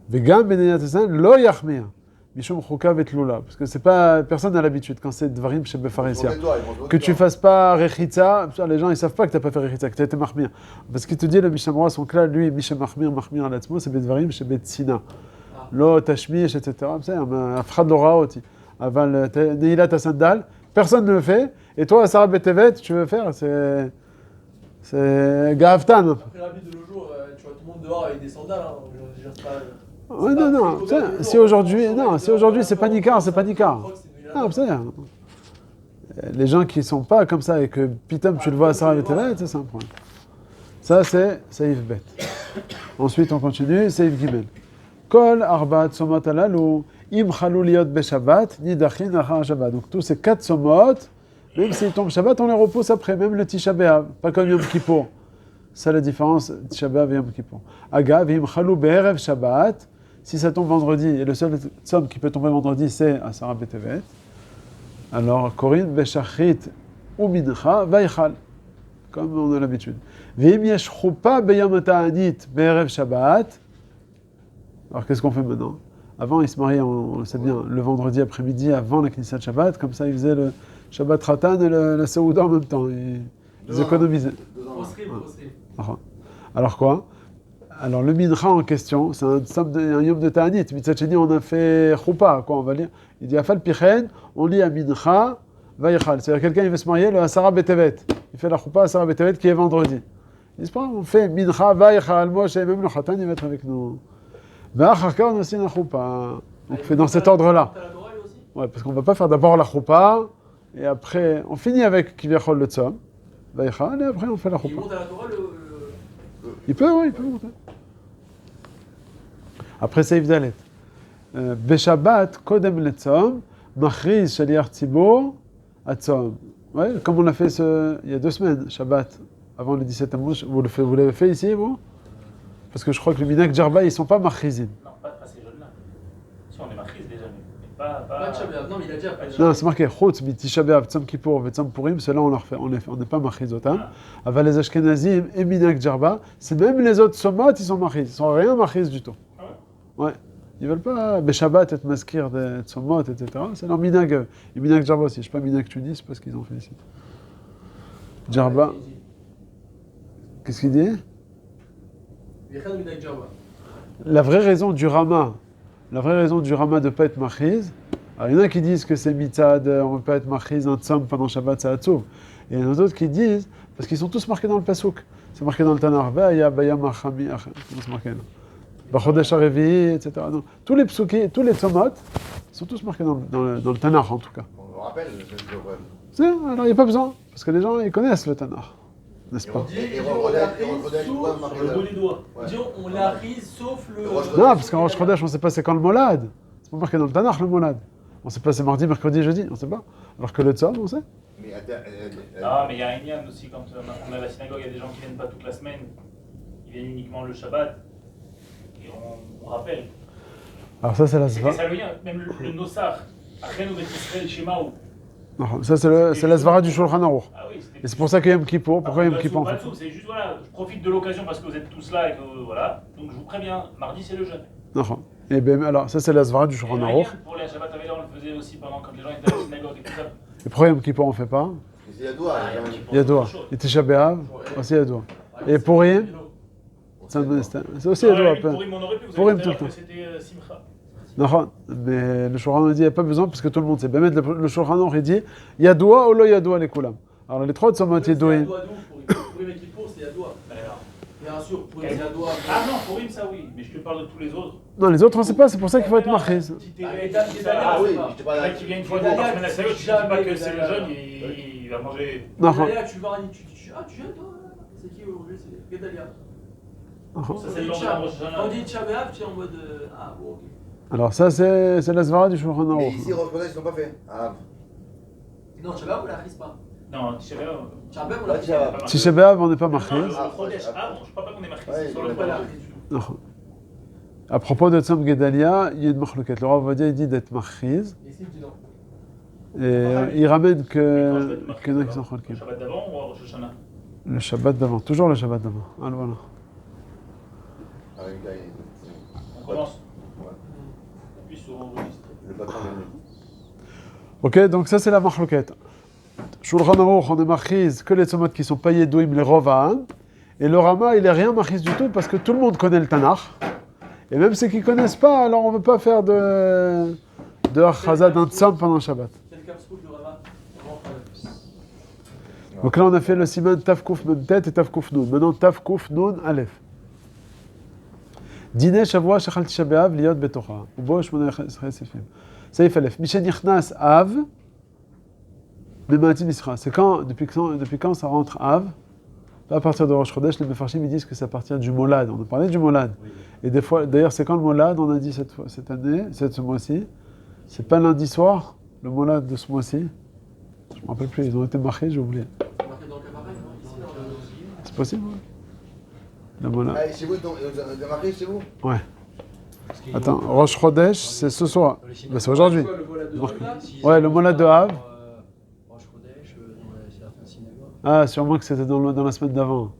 Vegam Benayat Sandal, lo yachmir. Mishum Chouka Vetlula. Parce que c'est pas, personne n'a l'habitude quand c'est Dvarim chez Befaresia. Que tu fasses pas Rechitza, les gens ils savent pas que tu n'as pas fait Rechitza, que tu as été Mahmir. Parce qu'il te dit, le Mishnah Brura, son clan, lui, Mishnah Mahmir à l'Atzmo, c'est Bedvarim chez Betsina. Lo Tashmish, etc. C'est un Afrad Loraoti. Aval Nilat Sandal, personne ne le fait. Et toi, Sarah Betevet, tu veux faire, c'est Gavtan. Après la vie de nos jours, tu vois tout le monde dehors avec des sandales. Hein. Je veux dire, c'est pas. Ouais, non, si aujourd'hui c'est pas Nicard, c'est pas Nicard. Non, c'est ça. Les gens qui sont pas comme ça et que Pitam tu le vois à Sarah Betevet, c'est un problème. Ça c'est Saïf Bet. Ensuite on continue, Saïf Gimel. Kol Arbat Somot Alalu, Im Chalou Liot Beshabbat, Nidachin Achar Shabbat. Donc tous ces 4 somot, même s'ils tombent Shabbat, on les repousse après, même le Tisha B'Av, pas comme Yom Kippour. C'est la différence, Tisha B'Av et Yom Kippour. Agav, Im Chalou Be'erev Shabbat, Si ça tombe vendredi, et le seul somme qui peut tomber vendredi, c'est Asara Betevet, alors Korin, Beshachrit ou Mincha, Vaichal, comme on a l'habitude. Veim yesh chupa beyom ta'anit be'erev Shabbat. Alors qu'est-ce qu'on fait maintenant? Avant, ils se mariaient, on le sait bien, le vendredi après-midi, avant la Knesset Shabbat, comme ça ils faisaient le Shabbat Ratan et la Saouda en même temps. Ils économisaient. Alors quoi? Alors le mincha en question, c'est un yom de ta'anit. Mitzat on a fait choupa, quoi, on va lire. Il dit afal pichen, on lit à mincha, vaychal. C'est-à-dire quelqu'un il veut se marier le Asara Betevet. Il fait la choupa Asara Betevet qui est vendredi. Il dit pas, on fait mincha, vaychal, Moshe, même le khatan il va être avec nous. V'acharka on a aussi la choupa. Donc on fait dans cet ordre-là. Ouais, parce qu'on va pas faire d'abord la choupa et après on finit avec kivyachol le tzom, vaychal et après on fait la choupa. Il monte à la Torah Il peut monter. Après Seif Dalet. Beshabbat, Kodem le Tzom, Machriz Shaliach Tzibor, Atzom. Ouais, comme on l'a fait il y a 2 semaines, Shabbat, avant le 17 Tammuz. Vous l'avez fait ici, vous? Parce que je crois que le Minak Djarba, ils ne sont pas Machrizim. Non, pas ces jeunes-là. Si on est marquise déjà, mais pas. Pas de Shabbat, non, mais il a déjà pas de Non, c'est marqué Chutz, Tisha B'Av, Tzom Kippour, Tzom Purim, ceux-là on leur fait, on n'est pas Machizotam. Aval les Ashkenazim et Minak Djarba, c'est même les autres Somot, ils sont Machiz, ils sont rien Machiz du tout. Ouais. Ils veulent pas Beshabbat être maskir de Somot, etc. C'est leur Minak, et Minak Djarba aussi. Je sais pas Minak Tunis, c'est pas ce qu'ils ont fait ici. Djarba. Qu'est-ce qu'il dit? La vraie raison du Rama de ne pas être machiz, alors il y en a qui disent que c'est mitzad, on ne peut pas être machiz un tzom pendant Shabbat, c'est atzouv. Et il y en a d'autres qui disent, parce qu'ils sont tous marqués dans le Pasuk, c'est marqué dans le Tanakh, Ve'aya bayam achami, comment c'est marqué là? Bachodesh harevi, etc. Donc, tous les psuki, tous les tzomot, sont tous marqués dans le Tanakh en tout cas. On le rappelle, c'est le Alors il n'y a pas besoin, parce que les gens ils connaissent le Tanakh, n'est-ce pas? Le bout des doigts. Disons, on l'a prise sauf le. Non, parce qu'en Rosh Chodesh, on ne sait pas c'est quand le molad. C'est pas marqué dans le Tanakh le molad. On ne sait pas c'est mardi, mercredi, jeudi, on ne sait pas. Alors que le tzom, on sait. Ah, mais il y a un Inyan aussi, quand on est à la synagogue, il y a des gens qui ne viennent pas toute la semaine, ils viennent uniquement le Shabbat, et on rappelle. Alors ça, c'est la C'est svara. ça le lien, même le Nosar, Achenu Bet Israël Shemaou. Non, ça, c'est la svara du Shulchan Aruch. Ah oui, c'était. Et c'est pour ça que Yom Kippour, pourquoi Yom Kippour en fait? C'est juste, voilà, je profite de l'occasion parce que vous êtes tous là et que, voilà, donc je vous préviens, mardi c'est le jeûne. Non. Et bien, alors, ça, c'est la svara du Et Shulchan le Aruch. Inyan, pour les Shabbat Aveda, on le faisait aussi pendant quand les gens étaient à la synagogue et tout ça. Et pourquoi Yom Kippour, on ne fait pas? C'est Yadoua. Yadoua. Et Tisha B'Av, aussi Yadoua. Et Purim, c'est aussi Yadoua. Purim, on aurait pu, vous Purim avez tout le dit temps. que c'était Simcha. Non, mais le Shulchan Aruch dit, il n'y a pas besoin parce que tout le monde sait. Ben, le Shulchan Aruch, il dit, Yadoua ou lo Yadoua les Kulam. Alors, les 3 tzomot Yadouim. Purim et Kippour, c'est Yadoua. Bien sûr, Purim c'est Yadoua. Ah non, Purim ça oui, mais je te parle de tous les autres. Non, les autres, on ne sait pas, c'est pour ça qu'il faut être machiz. Ah oui, je te parle il y en a qui vient une fois par semaine à la synagogue, je ne dis pas que c'est le jeune, il va manger. Non, Gedalia, tu vas tu dis ah tu jeûnes toi? C'est qui aujourd'hui? C'est Gedalia. Ça c'est le lendemain de Rosh Hashanah. On dit Tisha B'Av, tu es en mode ah bon ok. alors ça, c'est la svara du Shulchan Mais Aruch. ici, Rosh Chodesh, ils n'ont pas fait. Ah, Non, Tisha B'Av on la prise pas. Non, Tisha B'Av. Tisha B'Av on la prise Tisha pas. B'Av. Tisha B'Av, on n'est pas Non, machiz. le Chodesh. Ah bon, je parle pas qu'on est marqué, Ouais, c'est sur On le n'est pas la Chodesh. prise du tout. Non. À propos de Tzom Gedalia, il y a une machloket. Le Rav Ovadia, il dit d'être machiz. Et ici, il dit non. Et il ramène Mais quand je que vais être marqué, qu'il y en a qui sont le cholkim. Shabbat d'avant ou à Rosh Hashanah? Le Shabbat d'avant, toujours le Shabbat d'avant. Alors voilà. avec un gars, On commence. Ouais. Appuie sur enregistrer. Le patron venu. Ok, donc ça c'est la machloket. Shulchan Aruch, on est machiz que les tzomot qui sont pas yedouim, les rova'am. Et le Rama, il est rien machiz du tout parce que tout le monde connaît le Tanakh. Et même ceux qui ne connaissent pas, alors on ne veut pas faire de Achaza d'un tzom pendant le Shabbat. C'est le capsule de Rama. Donc là, on a fait le siman Tavkouf Nun Tet et Tavkouf Nun. Maintenant, Tavkouf Nun Aleph. Dîner Shavua Shechal Tisha B'Av Liot Betocha. Ubo Shmona Sefim. Saïf Aleph. Mishenichnas Av. Mematim Isra. C'est quand, depuis quand ça rentre Av? Là, à partir de Rosh Chodesh, les Mefarshim ils disent que ça appartient du Molad. On a parlé du Molad. Et des fois, d'ailleurs, c'est quand le Molad, on a dit cette année, ce mois-ci. C'est pas lundi soir, le Molad de ce mois-ci. Je ne me rappelle plus, ils ont été marqués, j'ai oublié. C'est marqué dans le cabaret, non? Ici, dans le- C'est possible, ouais. Le Molad. Ah, chez vous, ils ont marqué chez vous? Ouais. Attends, Rosh Chodesh, c'est ce soir. Ben, c'est aujourd'hui. Quoi, le voilà de Donc, là Ouais, le Molad de Av. Rosh Chodesh, dans certains synagogues. Ah, sûrement que c'était dans la semaine d'avant.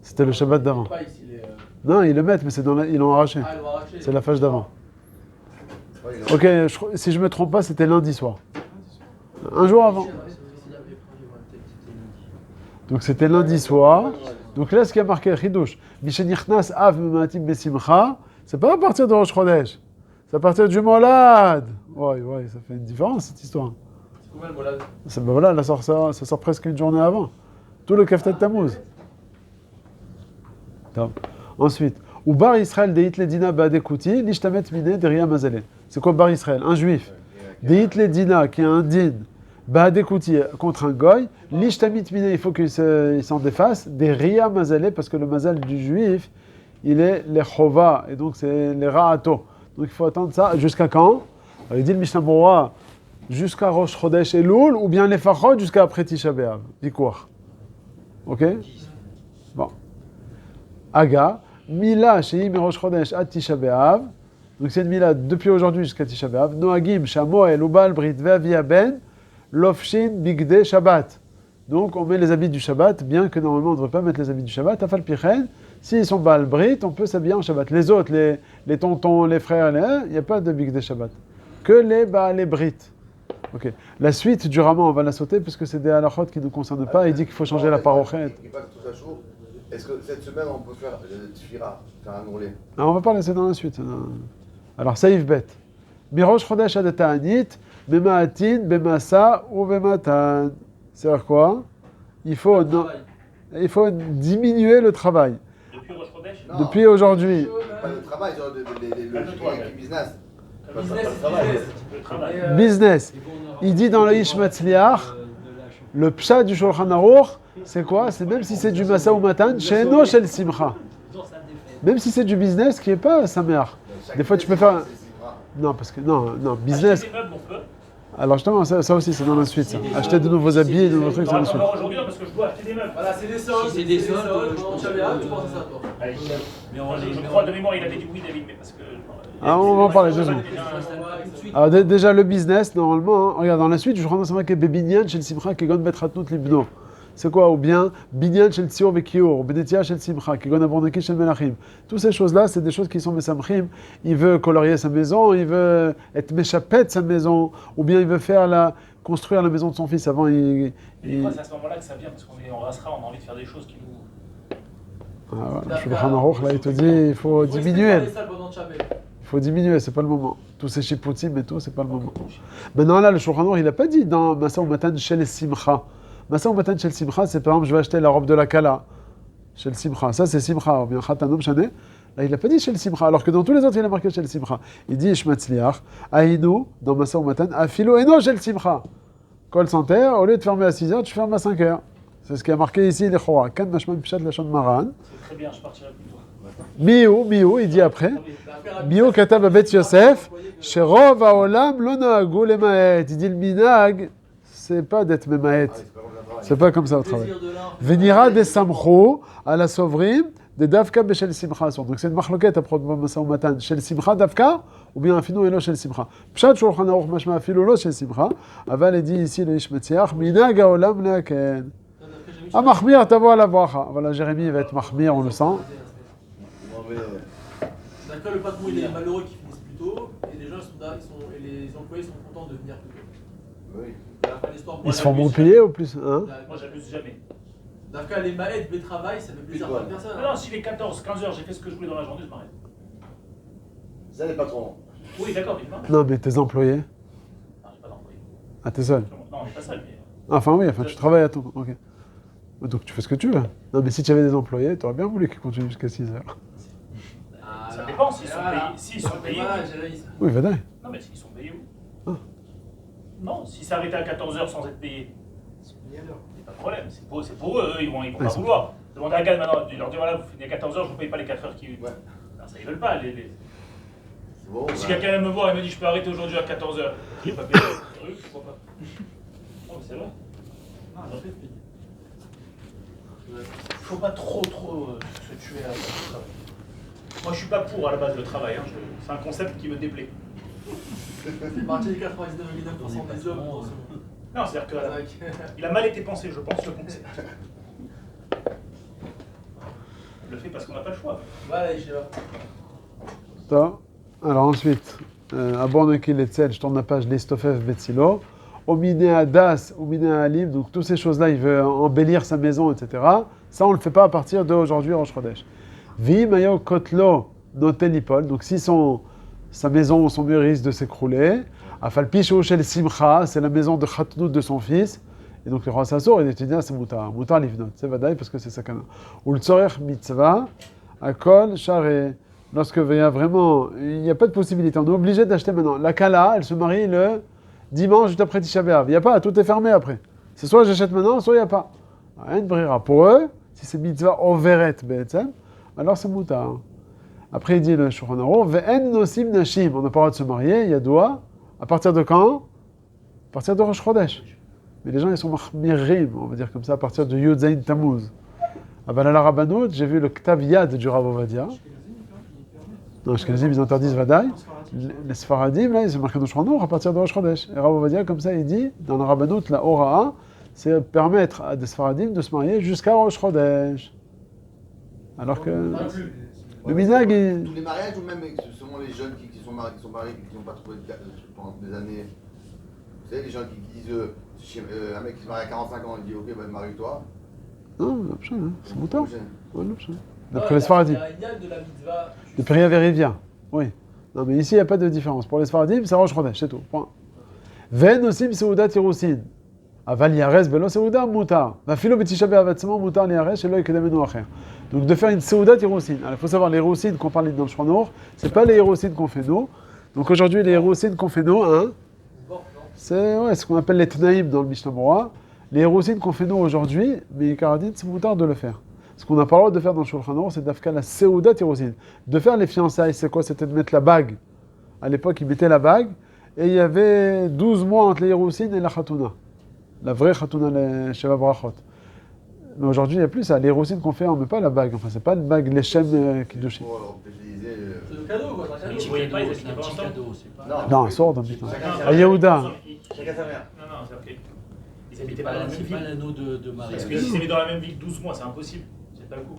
C'était le Shabbat d'avant. Pas ici, les, Non, ils le mettent, mais ils l'ont arraché. Ah, ils vont arracher. C'est la fâche d'avant. Ouais, Ok, si je me trompe pas, c'était lundi soir. Un jour avant. Donc c'était lundi soir. Donc là, ce qui a marqué Chidouche, Mishenichnas Av Mematim Besimcha, c'est pas à partir de Rosh Chodesh, c'est à partir du Molad. Ouais, ça fait une différence cette histoire. C'est combien le molade? Ben voilà, ça sort presque une journée avant. Tout le Kaftet Tammuz. Top. Ensuite, ou Bar Israël Deit Ledina Badekouti, Lishtamet Mine Deria Mazale. C'est quoi Bar Israël? Un juif. Deit Ledina, qui est un din, Badekouti contre un goy, Lishtamit Mine, il faut qu'il s'en défasse, Deria Mazale, parce que le mazal du juif, il est les chova, et donc c'est les ra'ato. Donc il faut attendre ça jusqu'à quand? Alors, il dit le Mishnah Berurah, jusqu'à Rosh Chodesh Elul, ou bien les fachot jusqu'à après Tisha B'Av. Vikouach. Ok? Bon. Aga, Mila, Sheim et Rosh Chodesh à Tisha B'Av. Donc c'est une Mila depuis aujourd'hui jusqu'à Tisha B'Av. Noagim, Shamoel, Ubal, Brit, Ve'avia Ben, Lofshin, Bigde, Shabbat. Donc on met les habits du Shabbat, bien que normalement on ne devrait pas mettre les habits du Shabbat. Afal Pichen, s'ils sont Baal Brit, on peut s'habiller en Shabbat. Les autres, les tontons, les frères, il n'y a pas de Bigde Shabbat. Que les Baal Brit. Ok. La suite du Rama, on va la sauter puisque c'est des halachot qui ne nous concernent pas. Il dit qu'il faut changer la parochet. Il passe tout ça chaud. Est-ce que cette semaine on peut faire le tfira, faire un ourlet? On va pas laisser dans la suite. Alors, Saïf Bet. Mirosh Chodesh ad Ta'anit, Bema'atin, Bemasa ou Bematan. C'est-à-dire quoi? Il faut diminuer le travail. Depuis Rosh Chodesh? Non. Depuis aujourd'hui. Pas le travail, genre le business. Le travail. Business. Il dit dans le Ishmatzliach, le pshat du Shulchan Aruch, c'est quoi? C'est même si c'est du Masa ou Matan, She'eno Shel Simcha. Même si c'est du business qui n'est pas Sameach. Des fois, tu peux faire. Non, parce que. Non, business. Acheter des meubles, on peut. Alors, justement, ça aussi, c'est dans la suite. Ça. Acheter de nouveaux habits et de nouveaux trucs, c'est dans la suite. Aujourd'hui, parce que je dois acheter des meubles. Voilà, c'est des soldes. Si c'est des soldes, Pendant Tisha B'Av, tu penses à ça, toi. Allez, Mais je crois de mémoire, il avait dit oui, David, mais parce que. Ah, on va en parler 2 secondes. Alors, déjà, le business, normalement, regarde, dans la suite, je rentre avec Bebinyan chez le Simcha, qui gon betratnout libno. C'est quoi? Ou bien Binyan chez le Tsior Vekior, ou Benetia chez le Simcha, qui gon abondaki chez le Melachim. Toutes ces choses-là, c'est des choses qui sont Mesamchim. Il veut colorier sa maison, il veut être Meshapet sa maison, ou bien il veut construire la maison de son fils. Avant, Et des fois, c'est à ce moment-là que ça vient, parce qu'on est en rasera, on a envie de faire des choses qui nous. Le Shulchan Aruch, là, il te dit il faut diminuer. Il Il faut diminuer, c'est pas le moment. Tous ces chipoutsim et tout, c'est pas le moment. Maintenant, là, le Shulchan Aruch, il n'a pas dit dans Masa ou Matan chez les Simcha. Masa ou Matan chez le Simcha, c'est par exemple, je vais acheter la robe de la Kala. Chez le Simcha. Ça, c'est Simcha. Ou bien Khatanom Shane. Là, il n'a pas dit chez le Simcha. Alors que dans tous les autres, il a marqué chez le Simcha. Il dit Ishmatzliach, Aïnou, dans Masa ou Matan, Afilo Eno chez le Simcha. Kol Santer, au lieu de fermer à 6h, tu fermes à 5h. C'est ce qui a marqué ici, les Chora. Kan Mashman Pichat Lachon Maran. C'est très bien, je partirai plus tôt. Miou, il dit après. Miou Katab Abet Yosef, Sherov Haolam lo nahagu lemaet. Il dit le minag, c'est pas d'être memaet. C'est pas comme ça au travail. Venira des samcho à la sovrim, des davka beshel simcha. Donc c'est une marloquette à propos de Masa ou Matan. Shel simcha davka, ou bien afino elo shel simcha. Pshat Shulchan Aruch mashma afilo lo shel simcha. Aval est dit ici le Ishmetziach, minag haolam leaken. Ah, mahmir, tavo à la bracha. Voilà, Jérémie va être mahmir, on le sent. D'accord, le patron il est malheureux qu'il finisse plus tôt, et les gens sont là, et les employés sont contents de venir plus tôt. Oui. À la fin de l'histoire, Ils se font bon payer au plus, hein? Moi, j'abuse jamais. D'accord, les maîtres, les travail, ça fait plaisir à plein de personnes. Non, s'il est 14, 15 heures, j'ai fait ce que je voulais dans la journée, je m'arrête. Ça, les patrons. Oui, d'accord, mais pas. Non, mais tes employés? Non, j'ai pas d'employé. Ah, t'es seul? Non, on n'est pas seul, mais. Enfin, oui, tu travailles à ton. Ok. Donc, tu fais ce que tu veux. Non, mais si tu avais des employés, tu aurais bien voulu qu'ils continuent jusqu'à 6h. Ça dépend s'ils sont payés. S'ils sont payés. Oui, va d'ailleurs. Non, mais s'ils sont payés où? Ah. Non, s'ils s'arrêtaient à 14h sans être payés, il n'y a pas de problème. C'est pour eux, ils vont pas vouloir. Demandez à Gad maintenant, leur dire voilà, vous finissez à 14h, je ne vous paye pas les 4 heures qui. Ouais. Non, ça, ils veulent pas. C'est bon. Si quelqu'un vient me voir et me dit je peux arrêter aujourd'hui à 14h, je n'ai pas payé le truc, pourquoi pas? Non, mais c'est vrai. Non, non, faut pas trop se tuer à ce travail. Moi, je suis pas pour à la base le travail. Hein. C'est un concept qui me déplaît. C'est parti des 99,9% des hommes dans ce monde. Non, c'est-à-dire qu'il a mal été pensé, je pense, le concept. On le fait parce qu'on n'a pas le choix. Ouais, j'y vais. טוב, alors ensuite, Abon Akil Etzel, je tourne la page Listofef Betzilo. Omine Adas, Omine Alim, donc toutes ces choses-là, il veut embellir sa maison, etc. Ça, on ne le fait pas à partir d'aujourd'hui, Rosh Chodesh. Vi Mayo Kotlo Notelipol, donc si sa maison, son mur risque de s'écrouler. Afalpi Shel Simcha, c'est la maison de Khatnout de son fils. Et donc le roi Sassour, il étudie, c'est Moutar. Moutar Livnot, c'est Vadaï parce que c'est Sakana. Ou le Tzorech Mitzvah, Akol, Share. Lorsque il y a vraiment, il n'y a pas de possibilité, on est obligé d'acheter maintenant. La Kala, elle se marie le dimanche juste après Tisha B'Av. Il n'y a pas, tout est fermé après. C'est soit j'achète maintenant, soit il n'y a pas. Rien de brira. Pour eux, si c'est mitzvah overet be'etzem, alors c'est moutar. Après il dit le Shulchan Aruch, ve'en nosim nashim, on n'a pas le droit de se marier, il y a doigt. À partir de quand? À partir de Rosh Chodesh. Mais les gens ils sont mahmirim, on va dire comme ça, à partir de Yud Zayin Tammuz. À la Rabbanout, j'ai vu le Ktav Yad du Rav Ovadia. Non, les Ashkenazim, ils interdisent Vadaï. Les Sfaradim, là, ils se marquent dans le Shulchan Aruch à partir de Rosh Chodesh. Et Rav Ovadia, comme ça, il dit, dans la Rabbanout, la Hora'a, c'est permettre à des Sfaradim de se marier jusqu'à Rosh Chodesh. Alors que le minhag est... Tous les mariages ou même seulement les jeunes qui sont mariés, qui n'ont pas trouvé pendant des années. Vous savez, les gens qui disent, un mec qui se marie à 45 ans, il dit ok, ben marie-toi. Non, c'est moutar. Ouais, d'après Ouais, les Sfaradim. Il y a de la mitzvah. De Priya Verivia. Oui. Non, mais ici, il n'y a pas de différence. Pour les Sfaradim, c'est Rosh Chodesh, c'est tout. Point. Ven osim seudat irusin. Aval yares belo seuda mutar. Va filo betisha be'avatzement mutar liyares shelo yekademenu acher. Donc de faire une seudat irusin. Alors il faut savoir, les irusin qu'on parle dans le Shulchan Aruch, c'est pas les irusin qu'on fait nous. Donc aujourd'hui, les irusin qu'on fait nous, hein, c'est ce qu'on appelle les tnaïm dans le Mishnah Berurah. Les irusin qu'on fait nous aujourd'hui, mais Karadin, c'est mutar de le faire. Ce qu'on n'a pas le droit de faire dans le Shulchan Aruch, c'est d'afka la seudat irusin. De faire les fiançailles, c'est quoi? C'était de mettre la bague. À l'époque, ils mettaient la bague, et il y avait 12 mois entre les irusin et la Khatouna. La vraie Khatouna, les Sheva Brachot. Mais aujourd'hui, il n'y a plus ça. Les irusin qu'on fait, on ne met pas la bague. Enfin, c'est pas une bague, les Shem qui douchent. C'est le cadeau, quoi. C'est un Ils cadeau. ne voyaient pas, ils C'est habitaient un pas petit ensemble. cadeau, c'est pas... Non, un sort, putain. Chacun À Yehuda. Chacun sa mère. Non, c'est ok. Ils C'est habitaient pas dans la même pas ville. l'anneau de Marie. Parce que s'ils étaient dans la même ville 12 mois, c'est impossible. C'est pas le coup.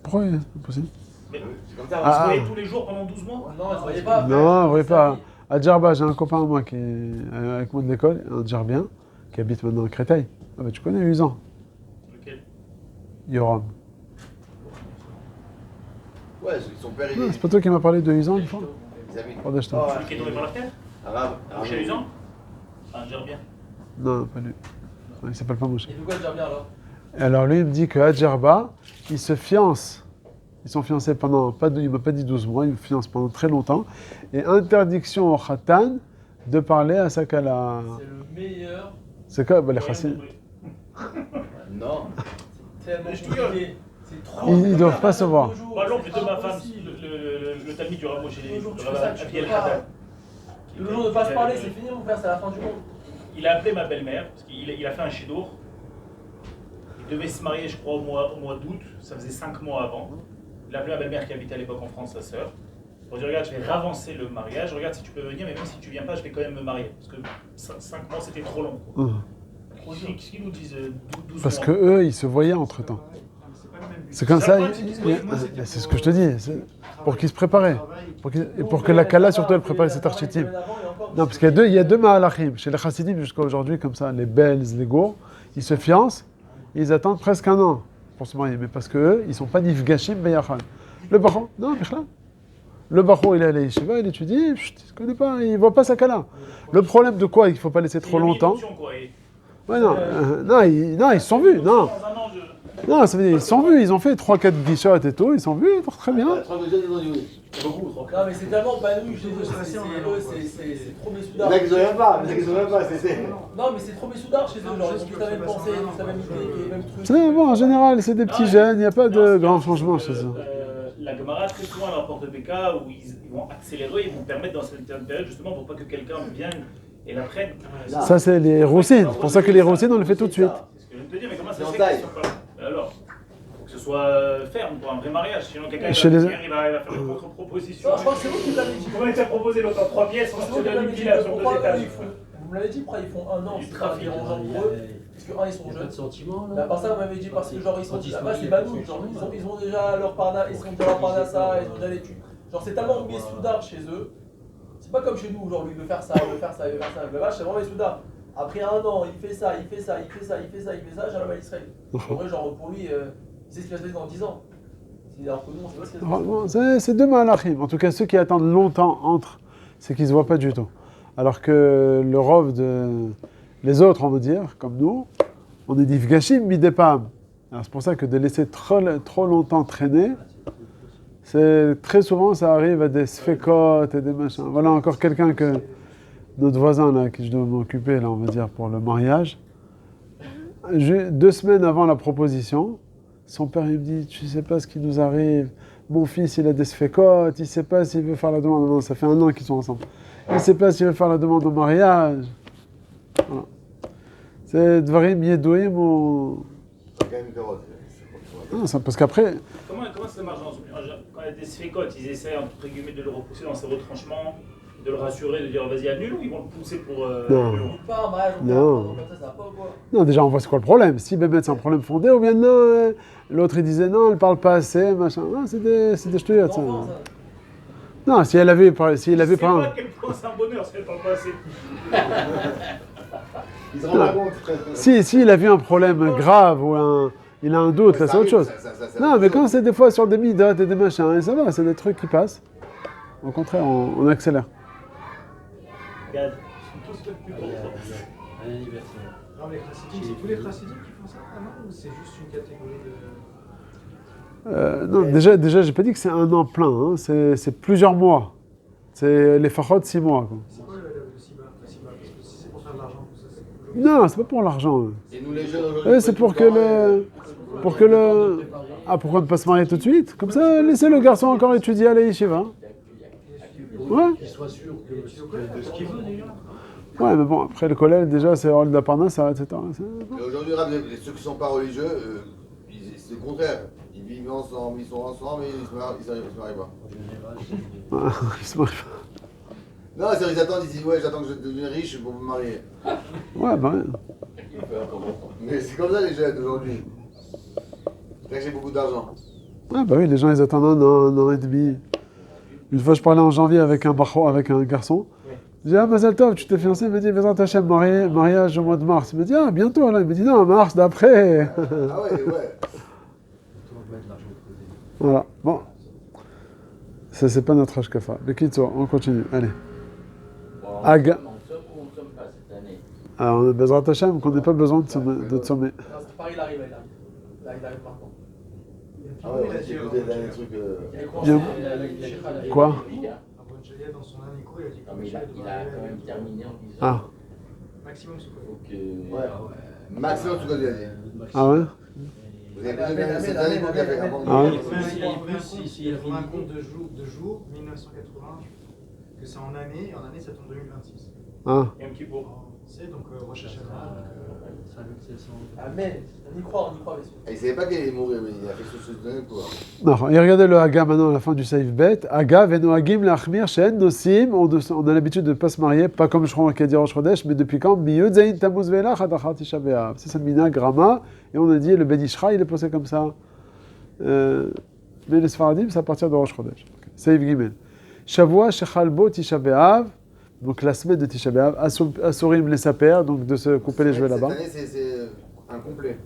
Pourquoi c'est possible? Mais C'est comme ça. ils se Ah. voyaient tous les jours pendant 12 mois. Non, ils ne voyaient pas. Non, vous voyez pas. À Djerba, j'ai un copain à moi qui est avec moi de l'école, un Djerbien, qui habite maintenant à Créteil. Ah bah tu connais Usan, Lequel? Yoram. Ouais, son père il Ah, est. c'est pas toi qui m'as parlé de Usan une fois? Ils habitent. Oh, d'acheter. Celui qui est tombé par la fenêtre? Arabe. Chez Usan? Un gerbien. Non, pas lui. Non, il s'appelle pas Moshe. Et pourquoi dire bien alors? Et alors lui, il me dit qu'à Djerba, ils se fiancent. Ils sont fiancés pendant, il m'a pas dit 12 mois, ils me fiancent pendant très longtemps. Et interdiction au khatan de parler à sa kala. C'est le meilleur. C'est quoi bah, les Rien chassidis. compris. Non. Tellement Mais je te gueule. compliqué. C'est trop. Ils doivent pas se voir. Moi, l'oncle de ma femme, le Talmud du Rav Moshe, Toujours, tu le fais ça, Rav tu Abiel peux pas. Haddad. Le jour de ne pas se parler, c'est fini, mon frère, c'est la fin du monde. Il a appelé ma belle-mère, parce qu'il a fait un shidour. Il devait se marier, je crois, au mois d'août. Ça faisait 5 mois avant. Il a appelé ma belle-mère qui habitait à l'époque en France, sa sœur. Pour dire, regarde, je vais ravancer le mariage. Regarde si tu peux venir, mais même si tu viens pas, je vais quand même me marier. Parce que 5 mois, c'était trop long. Qu'est-ce qu'ils nous disent 12 Parce mois. que eux, ils se voyaient entre temps. C'est comme ça, c'est ce que je te dis, pour qu'ils se préparaient. Et pour que la Kala, surtout, elle prépare cet archétype. Non, parce qu'il y a deux Mahalachim. Chez les Chassidim, jusqu'à aujourd'hui, comme ça, les Bels, les Gours, ils se fiancent, et ils attendent presque un an pour se marier. Mais parce qu'eux, ils ne sont pas Nifgashim Beyachal. Le Bachon, non, Bichla. Le Bachon, il est à la Yeshiva, il étudie, il ne connaît pas, il ne voit pas sa Kala. Le problème de quoi il ne faut pas laisser trop longtemps. Ouais, non, ils se sont vus, non. Non, ça veut dire, ils se sont vus, ils ont fait 3-4 guichottes et tout, ils se sont vus, très bien. 32 jeunes, ils ont dit oui. Beaucoup, trop. Non, mais c'est tellement banouille chez eux, c'est trop Il Messoudar. y en a qui sont même pas, c'est. Non, mais c'est trop Messoudar chez eux, genre, ils ont tous la même pensée, tous la même idée, les mêmes trucs. C'est bon, en général, c'est des petits jeunes, il n'y a pas de grands changements chez eux. La Gemara, très souvent, elle rapporte des cas où ils vont accélérer, ils vont permettre dans cette période, justement, pour pas que quelqu'un vienne et la prenne. Ça, c'est les roussines. C'est pour ça que les roussines, on les fait tout de suite. C'est ce que je viens de te dire, mais comment ça se fait qu'ils sont pas là? Alors, faut que ce soit ferme, pour un vrai mariage. Sinon, quelqu'un il Chez va les- venir, il va faire une contre-proposition. Non, je crois que c'est vous qui l'avez dit. Comment il t'a proposé l'autre en 3 pièces, on se donne une villa sur 2 étages. Vous me l'avez dit, après ils font un an, Du c'est trafic, pas dérangeant pour eux. Parce que, un, ils sont Il n'y a pas jeunes. de sentiment Là, là. par ça, vous m'avez dit, parce que genre, ils sont Quand ils sont là-bas, c'est mariés, Banoun, ils sont genre, jeunes. ils ont déjà leur parna, ils sont déjà leur parnassa, ils ont déjà l'étude. Genre, c'est tellement mis soudard chez eux. C'est pas comme chez nous, genre, lui, il veut faire ça, il veut faire ça, il veut faire ça. Là-bas, c'est vraiment les soudard. Après un an, il fait ça, il fait ça, il fait ça, il fait ça, il fait ça, Shalom à Israël. En vrai, genre, pour lui, il sait ce qui va se passer dans 10 ans. Alors que nous, on sait pas ce qui va se passer. Vraiment, c'est deux malachim. En tout cas, ceux qui attendent longtemps entre, c'est qu'ils ne se voient pas du tout. Alors que le rov les autres, on va dire, comme nous, on est d'Ifgashim midepam. Alors c'est pour ça que de laisser trop longtemps traîner, c'est très souvent ça arrive à des sfekot et des machins. Voilà encore quelqu'un que notre voisin là, qui je dois m'occuper là, on va dire pour le mariage. 2 semaines avant la proposition, son père il me dit, tu sais pas ce qui nous arrive. Mon fils il a des sfekot, il sait pas s'il veut faire la demande. Non, ça fait 1 an qu'ils sont ensemble. Il sait pas s'il veut faire la demande au mariage. Voilà. C'est dvarim yedouim ou... C'est quand même une carotte. Non, ça, parce qu'après, Comment ça marche quand il y a des sphécotes, ils essaient entre guillemets de le repousser dans ses retranchements, de le rassurer, de dire vas-y annule, ou ils vont le pousser pour Non. plus long? Pas un mariage, on Non. comme ça va pas ou quoi. non, déjà on voit c'est quoi le problème. Si Bémet c'est un problème fondé, ou bien non, l'autre il disait non, elle parle pas assez, machin. Non, c'est des ch'touillottes, ça. Enfant, ça. Non, si elle avait Je sais pas pas un... à quel point c'est un bonheur si elle parle pas assez. Ils se rendent pas compte. Si il a vu un problème grave ou il a un doute, là c'est autre chose. Non, mais quand c'est des fois sur des midotes et des machins, et ça va, c'est des trucs qui passent. Au contraire, on accélère. Regarde. Un anniversaire. Non, mais les chassidim, c'est tous les chassidim qui font ça? Ah non, ou c'est juste une catégorie de. Non, déjà, j'ai pas dit que c'est 1 an plein, hein, c'est plusieurs mois. C'est les fachot 6 mois. Quoi. C'est quoi le SIBA? Parce que si c'est pour faire de l'argent, tout ça, c'est. Non, c'est pas pour l'argent. Et nous les jeunes aujourd'hui. C'est pour que le... Ah, pourquoi ne pas se marier tout de suite? Comme ça, laissez le garçon encore étudier à la yeshiva. Ouais. Qu'il soit sûr de ce qu'il veut déjà. Ouais, mais bon, après le collège, déjà, c'est hors de la parnasse, etc. Et aujourd'hui, Rav, ceux qui ne sont pas religieux, c'est le contraire. Ils vivent ensemble, ils sont ensemble et ils se marient pas. En général, Ils se marient Non, c'est ils attendent, ils disent ouais, j'attends que je devienne riche pour me marier. pas. Ouais, bah ouais. Mais c'est comme ça les jeunes d'aujourd'hui. Là, j'ai beaucoup d'argent. Ouais, bah oui, les gens, ils attendent 1 an et demi. Une fois, je parlais en janvier avec un garçon. Je dis, ah, Mazal Tov, tu t'es fiancé? Il me dit, Bezrat Hashem, mariage au mois de mars. Il me dit, ah, bientôt, là. Il me dit, non, mars d'après. Ah ouais, ouais. on va mettre l'argent de côté. Voilà, bon. Ça, c'est pas notre Ashkafa. Mais quitte, on continue. Allez. Aga. Alors, on a Bezrat Hashem, qu'on n'ait pas besoin de sommer. Non, c'est pareil, il arrive. Là, il arrive maintenant. Ah ouais, on a écouté des trucs. Il a Bien. commencé. Quoi? Abou Jalia, dans son dernier cours, il a dit Non, mais il a quand même terminé en disant Ah, maximum sous faut que. Ouais. Maximum, tu dois dire. ah ouais? Vous avez plus de cette année pour café avant. Ah ouais? Il a un compte de jours, 1980, que c'est en année, et en année ça tombe 2026. Ah. Et un petit pot. C'est donc Rosh Hashanah. Salut, c'est son. Amen. On y croit, bien sûr. Il ne savait pas qu'il allait mourir, mais il a fait ce donner pour. Non, et regardez le Haga maintenant à la fin du Saïf Bet. Haga, Venoagim, Lachmir, Shen, Nosim. On a l'habitude de ne pas se marier, pas comme je crois qu'il a dit Rosh Chodesh, mais depuis quand? Miyud Zayin Tamuz Velach, Adachar Tisha B'Av. C'est ça, Mina, Grama. Et on a dit, le Ben Ishra, il est posé comme ça. Mais les Sfaradim, c'est à partir de Rosh Chodesh. Saïf Gimel. Shavua, Shechalbo, Tisha B'Av. Donc la semaine de Tisha B'Av. Asurim, les Saper, donc de se couper les cheveux là-bas. Cette année, c'est incomplet.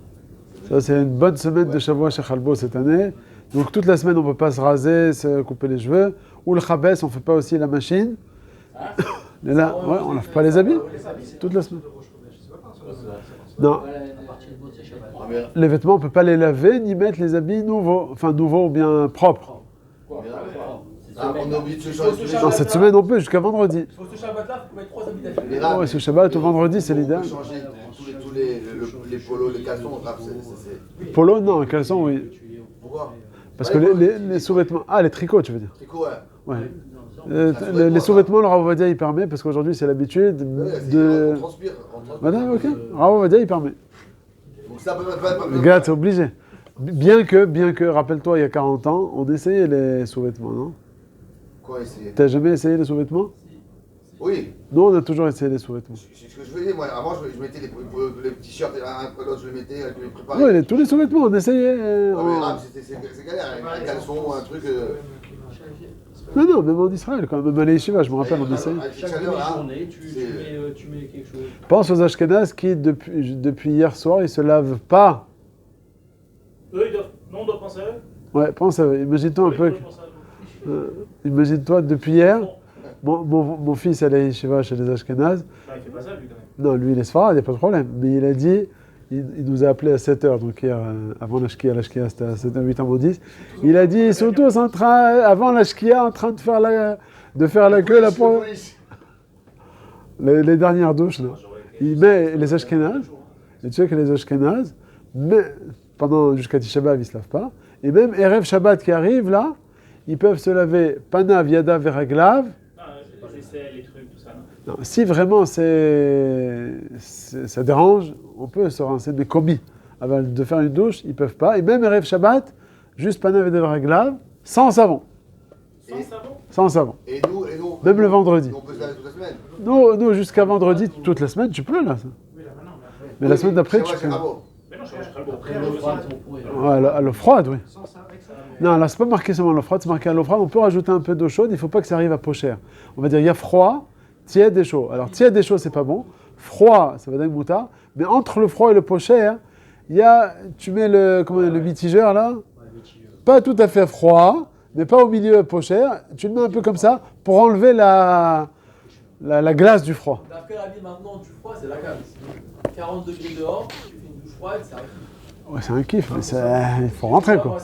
Ça, c'est une bonne semaine de Shavua chez Khalbo cette année. Donc, toute la semaine, on ne peut pas se raser, se couper les cheveux. Ou le Chabès, on ne fait pas aussi la machine. Et là, ouais, on ne lave pas les habits. Toute la semaine. Non, À partir de c'est Shabbat. Ah, mais les vêtements, on ne peut pas les laver, ni mettre les habits nouveaux. Enfin, nouveaux ou bien propres. on est obligé de se changer tous les Non, jours. cette semaine, on peut, jusqu'à vendredi. Sur ce Shabbat-là, il faut mettre 3 habits d'affilée. Les Ah rats, ouais, ce Shabbat, au vendredi, c'est on l'idéal. peut changer tous les polos, les caleçons, rap, c'est. Polo, non, caleçon, oui. Pourquoi? Parce que les sous-vêtements... Ah, les tricots, tu veux dire. Tricot, ouais. Ouais. Les sous-vêtements, le Rav Ovadia, il permet, parce qu'aujourd'hui, c'est l'habitude Ouais, de... On transpire. Voilà, ok. Rav Ovadia, il permet. Donc ça peut même pas. Le gars, t'es obligé. Bien que, rappelle-toi, il y a 40 ans, on essayait les sous-vêtements, non? Quoi essayer? T'as jamais essayé les sous-vêtements? Oui, Nous, on a toujours essayé les sous-vêtements. c'est ce que je faisais. Moi, avant, je mettais les t-shirts un après l'autre, je les mettais, je les préparais. Oui, tous les sous-vêtements, on essayait. Ouais, mais là, c'est galère, un caleçon, un truc. Non, même en Israël, quand même, même à l'Yeshiva, je me rappelle, on essayait. Chaque demi-journée, tu mets quelque chose. Pense aux Ashkénazes qui, depuis hier soir, ils se lavent pas. Eux, ils doivent. Non, on doit penser à eux. Ouais, pense à eux. Imagine-toi un peu. Imagine-toi, depuis hier, mon fils allait à Yeshiva chez les Ashkénazes. Non, il fait pas ça, lui, quand même. Non, lui, il est sfarad, il n'y a pas de problème. Mais il a dit, il nous a appelé à 7h, donc hier, avant la shkia c'était à 7h, 8h10. Il a dit, ils sont tous en train, avant la shkia, en train de faire la queue là pour les dernières douches. Là. Il met les Ashkénazes, et tu sais que les Ashkénazes, jusqu'à Tisha B'Av, ils ne se lavent pas. Et même Erev Shabbat qui arrive là, ils peuvent se laver panav, yadav, veraglav. Les aisselles, les trucs, tout ça. Non, si vraiment ça dérange, on peut se renseigner. Mais commis, avant de faire une douche, ils ne peuvent pas. Et même Erev Shabbat, juste panav et veraglav, sans savon. Sans savon? Sans savon. Et nous, Même le vendredi. on peut se laver toute la semaine. Nous jusqu'à vendredi, toute la semaine, tu peux là. Ça. Mais la semaine d'après, tu peux. Mais non, je serai le Après, l'eau froide, on pourrait. Ouais, à l'eau froide, oui. Non, là, c'est pas marqué seulement à l'eau froide, c'est marqué à l'eau froide. On peut rajouter un peu d'eau chaude, il ne faut pas que ça arrive à peau chère. On va dire, il y a froid, tiède et chaud. Alors, tiède et chaud, c'est pas bon. Froid, ça va donner moutard. Mais entre le froid et le peau chère, tu mets le mitigeur là, pas tout à fait froid, mais pas au milieu peau chère. Tu le mets un peu comme ça pour enlever la glace du froid. D'après Rabbi, maintenant, du froid, c'est la cave. 40 degrés dehors, tu fais une douche froide, c'est un kiff. Ouais, c'est un kiff, mais il faut rentrer quoi.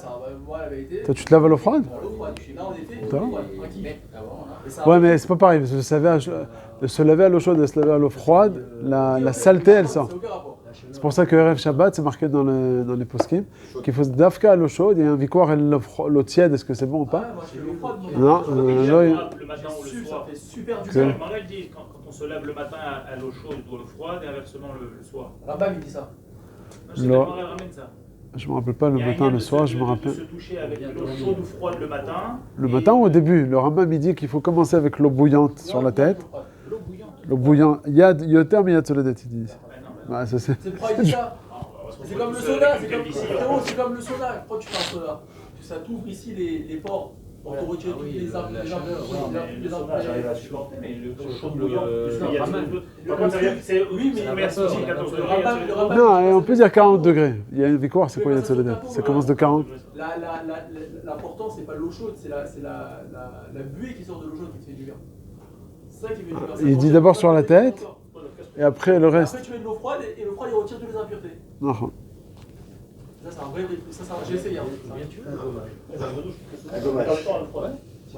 Moi, la vérité. Toi, tu te laves à l'eau froide? L'eau froide, je suis là en été, Toi l'eau froide, un kiff. Ouais, mais c'est pas pareil. De se laver à l'eau chaude et de se laver à l'eau froide, la saleté, elle sort. C'est aucun rapport. C'est pour ça que Erev Shabbat, c'est marqué dans les poskim, qu'il faut se dafka à l'eau chaude et un victoire à l'eau tiède. Est-ce que c'est bon ou Ah, pas? moi, je fais l'eau froide. Non, Le matin ou le Ça soir. fait super du Que- bien. Manuel dit quand on se lave le matin à l'eau chaude ou à l'eau froide et inversement le soir. Rambam, il dit ça. Je sais pas comment elle ramène ça. je me rappelle pas le Il y a un matin, lien le de soir, se- je me de rappelle. se doucher avec l'eau chaude ou froide le matin. Le matin ou au début? Le Rambam il dit qu'il faut commencer avec l'eau bouillante sur la tête. L'eau bouillante. L'eau bouillante. Yad yoter mais yad soledet, ils disent. Ouais, non, mais- Ouais, ça c'est. C'est pourquoi il dit ça. on va se C'est retrouver comme le tous sauna, avec c'est une comme, calvitie. frérot, c'est comme le sauna. Pourquoi tu fais un sauna? Parce que ça t'ouvre ici les pores. On te retire toutes les la chaleur, Le sauna, j'arrive à supporter, mais le chaud le- bouillant, il y a Raman. Par contre, ça veut dire que c'est Oui, mais merci, la 14 vapeur, degrés. le Raman, Non, et on peut dire 40 degrés. Il y a une victoire, c'est quoi yad soledet? Ça commence de 40. L'important, c'est pas l'eau chaude, c'est la buée qui sort de l'eau chaude qui te fait du bien. C'est ça qui fait du bien. Il dit d'abord sur la tête. Et après le reste. Après, tu mets de l'eau froide et l'eau froide, il retire toutes les impuretés. Non. Ça, c'est un vrai. J'ai essayé. Hein. Bien, tu fais un gommage. Un gommage. Ouais,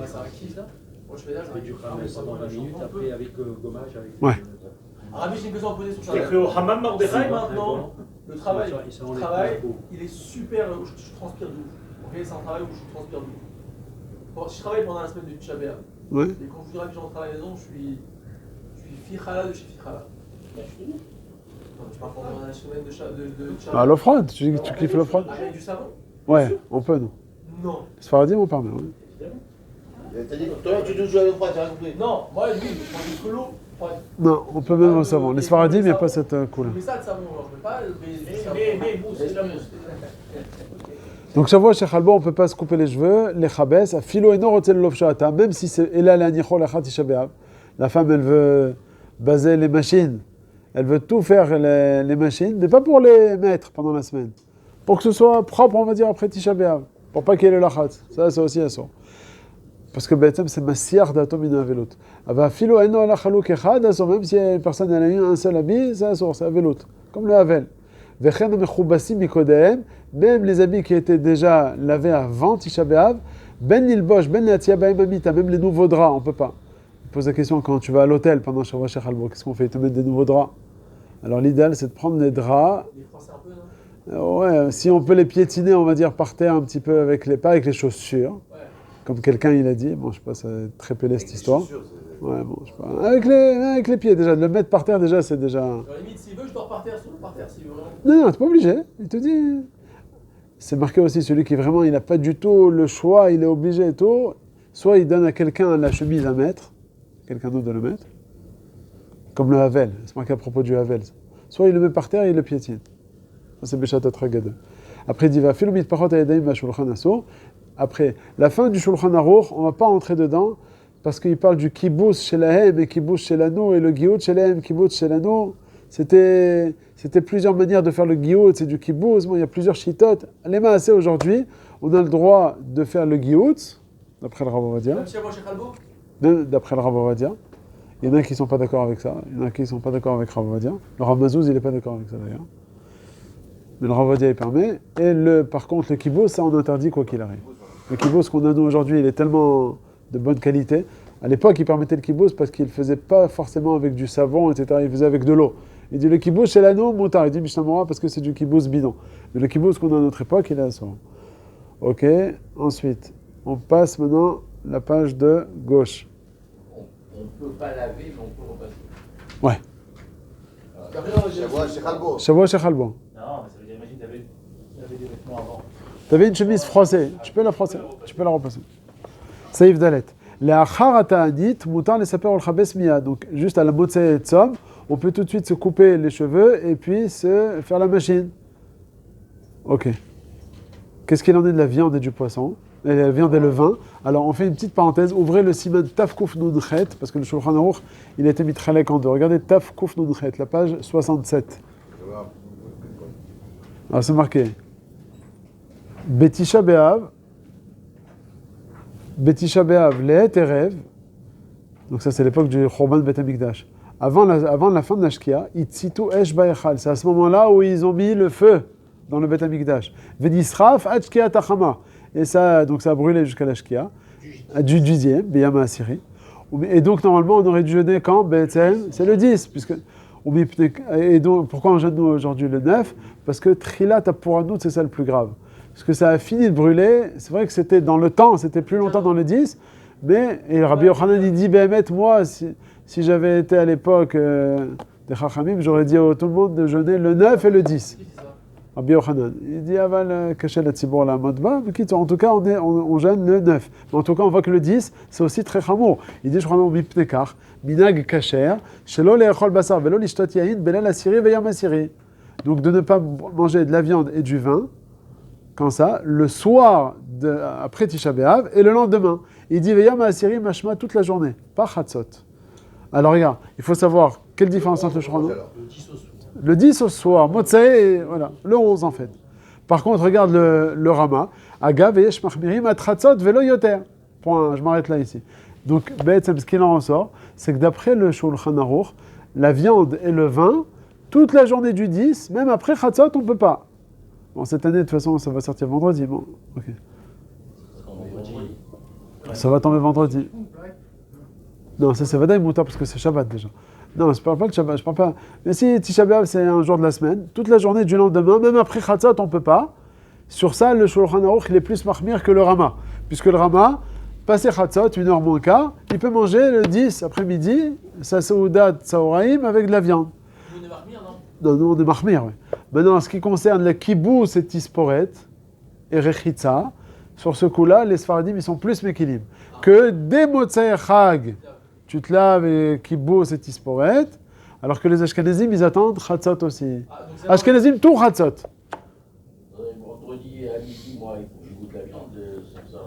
c'est un kiff, ça. Moi, je fais là, Et du ramènes pendant 20 minutes, après avec gommage. Avec Ouais. Rabbi, j'ai une question à poser sur ça. J'ai cru au Hammam Si Mordechai. maintenant, le travail, Ça enlève travail, la peau. il est super, où je transpire de ouf. Ok, c'est un travail où je transpire de ouf. Bon, si je travaille pendant la semaine de Tisha B'Av, Ouais. et quand je dirais que j'entre à la maison, je suis Fichala de chez Fichala. Non, tu parles pendant la semaine de Tisha À l'eau froide, tu kiffes l'eau froide? Avec du savon? Ouais, on peut, non. Non. Sfaradim, on permet, oui. T'as dit, toi, tu touches à l'eau froide, j'ai rien compris. Non, moi, lui, je prends que l'eau froide. Non, on peut même au savon. Les Sfaradim, il n'y a pas cette couleur. Mais ça, le savon, alors, je ne peux pas le Mais mousse, c'est la mousse. Donc, Shavua chez Chalbo, on ne peut pas se couper les cheveux, les chabès, à filo et non l'ofshata, même si c'est Ela la nichol achat Tisha B'Av. La femme, elle veut baser les machines. Elle veut tout faire les machines, mais pas pour les mettre pendant la semaine. Pour que ce soit propre, on va dire, après Tisha B'Av. Pour pas qu'il y ait le lachat. Ça, c'est aussi assour. Parce que Betham, c'est massiar d'atom in avelot. Ava filo eno ala chalouk echad, assour. Même si une personne elle a eu un seul habit, c'est assour, c'est avelot. Comme le havel. Vechen mechubasi mikodem, même les habits qui étaient déjà lavés avant Tisha B'Av, ben l'ilbosh, ben l'atia ba'im amita, même les nouveaux draps, on peut pas. Il pose la question quand tu vas à l'hôtel pendant Shavua chez Chalbo, qu'est-ce qu'on fait? Ils te mettent des nouveaux draps. Alors l'idéal, c'est de prendre les draps. Les Français un peu, non? Ouais, si on peut les piétiner, on va dire par terre un petit peu pas avec les chaussures, Ouais. comme quelqu'un il a dit. Bon, je sais pas, ça va être très pelé cette histoire. C'est sûr, Ouais, bon, je sais pas. Avec les pieds déjà, de le mettre par terre déjà, c'est déjà. Genre, limite, s'il veut, je dors par terre, s'il veut, par terre, s'il veut vraiment. Non, t'es pas obligé. Il te dit. c'est marqué aussi celui qui vraiment, il n'a pas du tout le choix, il est obligé et tout, soit il donne à quelqu'un la chemise à mettre, quelqu'un d'autre de le mettre, comme le Havel, c'est marqué à propos du Havel. Soit il le met par terre et il le piétine. Ça c'est Beshat Atragade. Après il dit, va filomit parot ayadaim va shulchan asur. Après, la fin du Shulchan Aruch, on ne va pas entrer dedans, parce qu'il parle du kibbutz chez lahem et kibbutz chez l'ano, et le giout chez lahem, kibbutz chez l'ano. C'était plusieurs manières de faire le giout, c'est du kibbutz. Bon, il y a plusieurs shittot. Les maaseh aujourd'hui, on a le droit de faire le giout, d'après le Rav Ovadia. Même si moi, chez Khalbo. D'après le Rav Ovadia. Il y en a qui ne sont pas d'accord avec ça. Il y en a qui ne sont pas d'accord avec Rav Ovadia. Le Rav Mazouz, il n'est pas d'accord avec ça d'ailleurs. Mais le Rav Ovadia, il permet. Et par contre, le kibbutz, ça, on interdit quoi qu'il arrive. Le kibbutz qu'on a nous aujourd'hui, il est tellement de bonne qualité. À l'époque, il permettait le kibbutz parce qu'il ne faisait pas forcément avec du savon, etc. Il faisait avec de l'eau. Il dit le kibbutz chez l'anneau, moutard. Il dit Mishnah Mora parce que c'est du kibbutz bidon. Mais le kibbutz qu'on a à notre époque, il est à ça. Ok, ensuite, on passe maintenant la page de gauche. On ne peut pas laver, mais on peut repasser. Ouais. Shavua chez Khalbo. Shavua chez Khalbo. Non, mais ça veut dire, imagine, tu avais des vêtements avant. Tu avais une chemise froissée. Tu peux la froisser. Tu peux la repasser. Saïf Dalet. Le'achar ata'anit, mutar les saper ol chabes miyad. Donc, juste à la motzei et tzom, on peut tout de suite se couper les cheveux et puis se faire la machine. Ok. Qu'est-ce qu'il en est de la viande et du poisson? Et la viande et le vin. Alors, on fait une petite parenthèse. Ouvrez le siman Taf Kuf Nun Chet, parce que le Shulchan Aruch, il a été mis tralek en deux. Regardez Taf Kuf Nun Chet, la page 67. Alors, c'est marqué. Betisha Be'av, Lehet Erev, donc ça c'est l'époque du Chorban Bet Amikdash. Avant la fin de l'Ashkia, Itzitu Esh Ba'echal, c'est à ce moment-là où ils ont mis le feu dans le Bet Amikdash. Venisraf Achkia Tachama, et ça, donc ça a brûlé jusqu'à l'Ashkia, du 10e, Beyama Asiri. Et donc normalement on aurait dû jeûner quand? C'est le 10, puisque. Et donc pourquoi on jeûne nous aujourd'hui le 9? Parce que Trilat Apuranout, c'est ça le plus grave. Parce que ça a fini de brûler, c'est vrai que c'était dans le temps, c'était plus longtemps dans le 10, mais, et Rabbi Yochanan il dit, moi, si j'avais été à l'époque des Chachamim, j'aurais dit à tout le monde de jeûner le 9 et le 10. Rabbi Yochanan, il dit, aval caché la tzibour la modba, en tout cas, on jeûne le 9. Mais en tout cas, on voit que le 10, c'est aussi très chamour. Il dit, je crois, mipnekar, minag kasher, shelo le'echol basar, velo lishtot yahin, belel asiri veyam asiri. Donc de ne pas manger de la viande et du vin, quand ça, le soir après Tisha B'Av et le lendemain. Il dit Veyam Asiri Mashma toute la journée, pas Chatzot. Alors regarde, il faut savoir quelle différence entre le Shulchan. Le 10 au soir, Motzei, voilà, le 11 en fait. Par contre, regarde le Rama, Agav Yesh Machmirim at Chatzot velo yoter. Point, je m'arrête là ici. Donc, ce qu'il en ressort, c'est que d'après le Shulchan Aruch, la viande et le vin, toute la journée du 10, même après Chatzot, on ne peut pas. Bon, cette année, de toute façon, ça va sortir vendredi. Bon, ok. Ça va tomber vendredi. Non, c'est Vadaï Mouta parce que c'est Shabbat déjà. Non, je ne parle pas de Shabbat, je parle pas. Mais si Tisha B'Av, c'est un jour de la semaine, toute la journée du lendemain, même après Chatzot, on ne peut pas. Sur ça, le Shulchan Aruch, il est plus mahmir que le Rama. Puisque le Rama, passé Chatzot, 1h moins quart, il peut manger le 10 après-midi, sa Saouda Tsaoraïm avec de la viande. Nous, on est marmire, non? Non, nous on est mahmir, oui. Maintenant, en ce qui concerne la kibbutz et tisporet et rechitza, sur ce coup-là, les Sfaradim, ils sont plus mékilim. Que des motzei chag, tu te laves et kibbutz et tisporet, alors que les Ashkenazim, ils attendent chatzot aussi. Ashkenazim, tout chatzot. Vendredi à midi, moi, il faut que je goûte la viande, sans ça.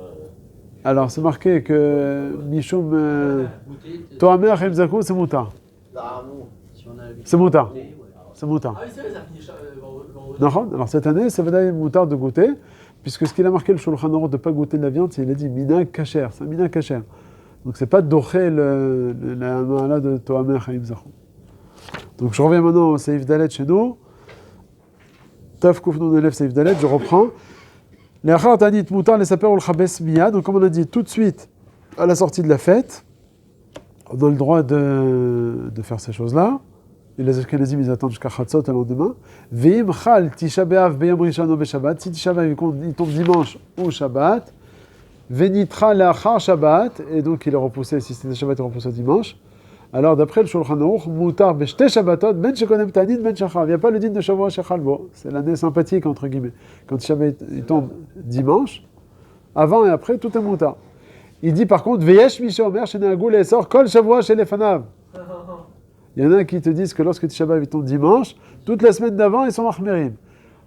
Alors, c'est marqué que Mishum Toamer Chemzakou, c'est moutar. C'est moutar. C'est moutar. Ah oui, c'est vrai, ça finit vendredi. Alors cette année, ça va être moutar de goûter, puisque ce qu'il a marqué le Shulchan Aruch de ne pas goûter de la viande, c'est il a dit minag kasher, c'est un minag kasher. Donc c'est pas doché la ma'ala de Toamer Chaim Zachou. Donc je reviens maintenant au Seif Dalet chez nous. Taf Kuf Nun Elef Seif Dalet, je reprends. Le'achar tanit moutar les saper ol chabes miyad. Donc comme on a dit tout de suite à la sortie de la fête, on a le droit de faire ces choses-là. Et les Ashkenazim, ils attendent jusqu'à Chatzot le lendemain. Ve'im chal Tisha B'Av b'yom rishon ou b'Shabbat. Si Tisha B'Av il tombe dimanche ou Shabbat, ve'nitra le'achar Shabbat, et donc il est repoussé, si c'était Shabbat, il est repoussé dimanche. Alors, d'après le Shulchan Aruch, Moutar b'shte Shabbatot, ben shekonem tanin, ben shachar. Il n'y a pas le din de Shavua shechal bo. C'est l'année sympathique, entre guillemets. Quand Shabbat il tombe dimanche, avant et après, tout est Moutar. Il dit par contre, Veyesh Misha Omer, Sheneagul Esor, Kol Shavua Shelefanav. Il y en a qui te disent que lorsque Tisha B'Av tombe dimanche, toute la semaine d'avant, ils sont Mahmerim.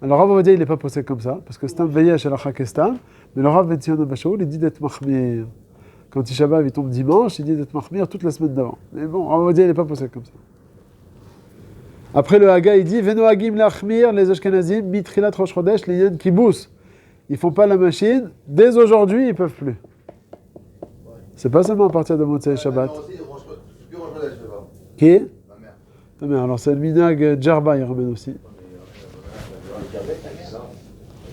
Alors, Rav Ovadia, il n'est pas posé comme ça, parce que Stam Veyesh el Achakestam, mais le Rav Ben Zion Abashaoul, il dit d'être Mahmir. Quand Tisha B'Av tombe dimanche, il dit d'être Mahmir toute la semaine d'avant. Mais bon, Rav Ovadia, il n'est pas posé comme ça. Après, le Haga, il dit Venoagim Lachmir, les Ashkenazim, Mitrilat Rosh Chodesh, les Yen Kibous. Ils font pas la machine, dès aujourd'hui, ils peuvent plus. C'est pas seulement à partir de Motzei Shabbat. Qui est ta mère. Alors c'est le minag Djerba, il ramène aussi.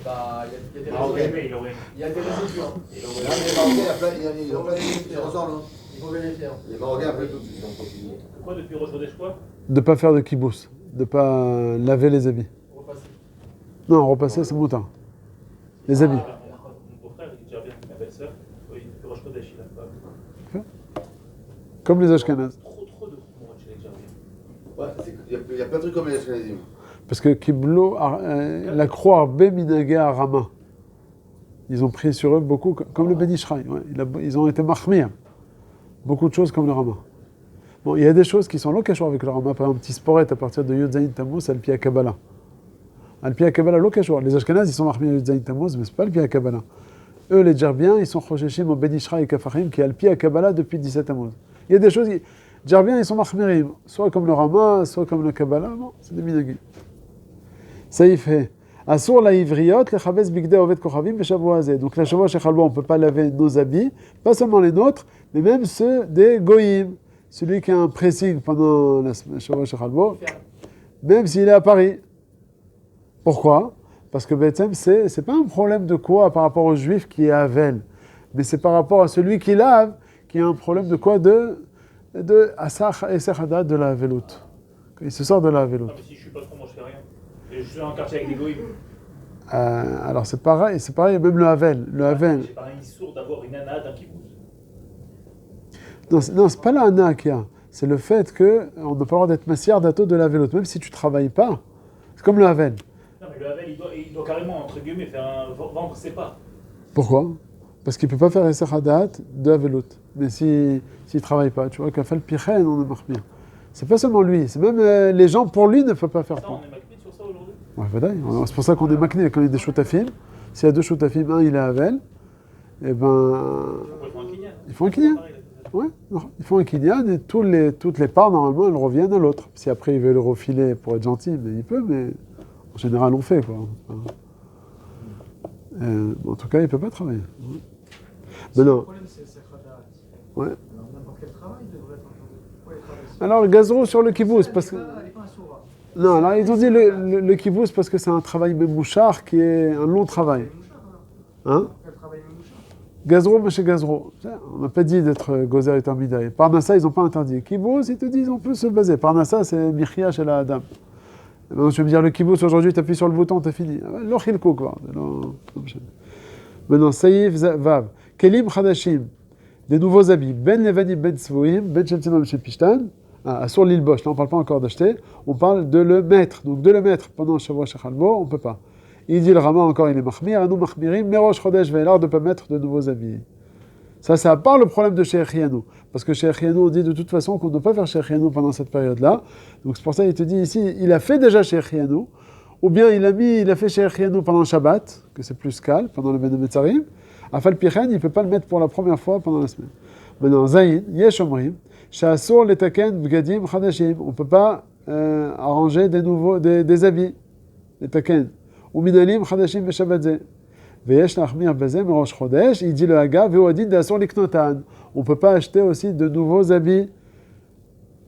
Bah, il y a des Ah, ok, résidus. mais il aurait. Il y a des résidus. Hein. Les Marocains, ils ont plein de trucs qui ressemblent. hein. Il faut vérifier. Hein. Les Marocains, après tout, ils ont continué. Quoi depuis Rosh Chodesh quoi? De pas faire de kibous, de pas laver les habits. Repasser. Non, repasser c'est moutin. Les habits. Ah, mon beau-frère, il dit déjà bien, ma belle-sœur, oui, depuis Rosh Chodesh, il a pas. Comme les Ashkenazes. Trop de Khumrot chez les Djerbiens. Ouais, il y a plein de trucs comme les Ashkenazim. Parce que Kiblo, la croix Arbe Minagé à Rama. Ils ont pris sur eux beaucoup, comme le Ben Ishraï. Ouais, ils ont été mahmir. Beaucoup de choses comme le Rama. Bon, il y a des choses qui sont lokashor avec le Rama. Par exemple, Tisporet à partir de Yud Zayin Tammuz, Al Pia Kabbalah. Al Pia Kabbalah lokashor. Les Ashkenazes, ils sont mahmir Yud Zayin Tammuz, mais c'est pas Al Pia Kabbalah. Eux, les Djerbiens, ils sont Chosheshim au Ben Ishraï et Kafachim, qui est Al Pia Kabbalah depuis 17 Tammuz. Il y a des choses qui. Djerbiens, ils sont mahmirim. Soit comme le Rama, soit comme le Kabbalah. Bon, c'est des minagim. Ça y fait. Asur la ivriot, le chabez bigde ovet kochavim, beshavua hazeh. Donc la shavua shechalbo, on ne peut pas laver nos habits, pas seulement les nôtres, mais même ceux des goyim. Celui qui a un pressing pendant la shavua shechalbo, même s'il est à Paris. Pourquoi? Parce que Bethlehem, c'est pas un problème de quoi par rapport aux juifs qui est Havel, mais c'est par rapport à celui qui lave, qui a un problème de quoi? De Asach et Sechada de la Havelut. Il se sort de la Havelut. Non, mais si je suis pas trop, moi je fais rien. Et je suis dans un quartier avec des goïms. Alors c'est pareil, même le Havel. Le Havel. J'ai pas un issour d'avoir une nana d'un kibbutz. Non, c'est pas la Hana qu'il y a. C'est le fait qu'on n'a pas le droit d'être massière d'ato de la Havelut. Même si tu travailles pas, c'est comme le Havel. Non, mais le Havel, il doit carrément, entre guillemets, vendre ses parts. Pourquoi? Parce qu'il ne peut pas faire Esser Hadat de Havelut. Mais s'il ne travaille pas, tu vois, qu'à fait le Pichen, on marche bien. C'est pas seulement lui, c'est même les gens pour lui ne peuvent pas faire Ça, ça. on est macné sur ça aujourd'hui. Ouais, vadaï. C'est pour ça qu'on est makné quand il y a des shutafim. S'il y a deux shutafim, un il est Havel, et ben. Il faut un kinyan. Il faut un kinyan. Ouais, non, il faut un kinyan et toutes les parts, normalement, elles reviennent à l'autre. Si après il veut le refiler pour être gentil, mais il peut, mais en général, on fait, quoi. En tout cas, il ne peut pas travailler. Mais Le non. problème, c'est le Sekhadat. Ouais. Alors, n'importe quel travail devrait être entendu. Pourquoi les travailleurs Alors, le gazro sur le kibbutz, parce que. Elle n'est pas un sourd. Non, alors ils ont dit le kibbutz parce que c'est un travail memouchar qui est un long travail. Hein? Quel travail memouchar? Gazro, mais chez Gazro. On n'a pas dit d'être gozer et termidaï. Parnassa, ils n'ont pas interdit. Kibbutz, ils te disent on peut se baser. Parnassa, c'est Michia chez la Adam. Donc, je vais me dire le kibbutz aujourd'hui, tu appuies sur le bouton, t'as fini. L'ochilko, quoi. Maintenant, Saïf Vav. Kelim Chadashim. Des nouveaux habits. Ben Levanim, Ben Tzvoim, Ben Shemtzinam, Ben Pishtan. Sur l'île Bosch, là on ne parle pas encore d'acheter, on parle de le mettre. Donc de le mettre pendant Shavua Shechalbo, on ne peut pas. Il dit le Rama encore, il est mahmir, à nous mahmirim, Merosh Chodesh Ve'elar, de ne pas mettre de nouveaux habits. Ça, c'est à part le problème de Sheikh Yanou. Parce que Sheikh Yanou, on dit de toute façon qu'on ne doit pas faire Sheikh Yanou pendant cette période-là. Donc c'est pour ça qu'il te dit ici, il a fait déjà Sheikh Yanou, ou bien il a fait Sheikh Yanou pendant le Shabbat, que c'est plus calme, pendant le Ben Metzarim. Afal Pichen, il ne peut pas le mettre pour la première fois pendant la semaine. Maintenant, Zayin, Yesh Omrim, Sha'asur letaken bgadim chadashim. On ne peut pas arranger des habits. Letaken. Ou minalim chadashim beshabadze. Veyesh lachmir bazeh merosh chodesh. Il dit le Haga, ve'odin d'asur liknotan. On ne peut pas acheter aussi de nouveaux habits.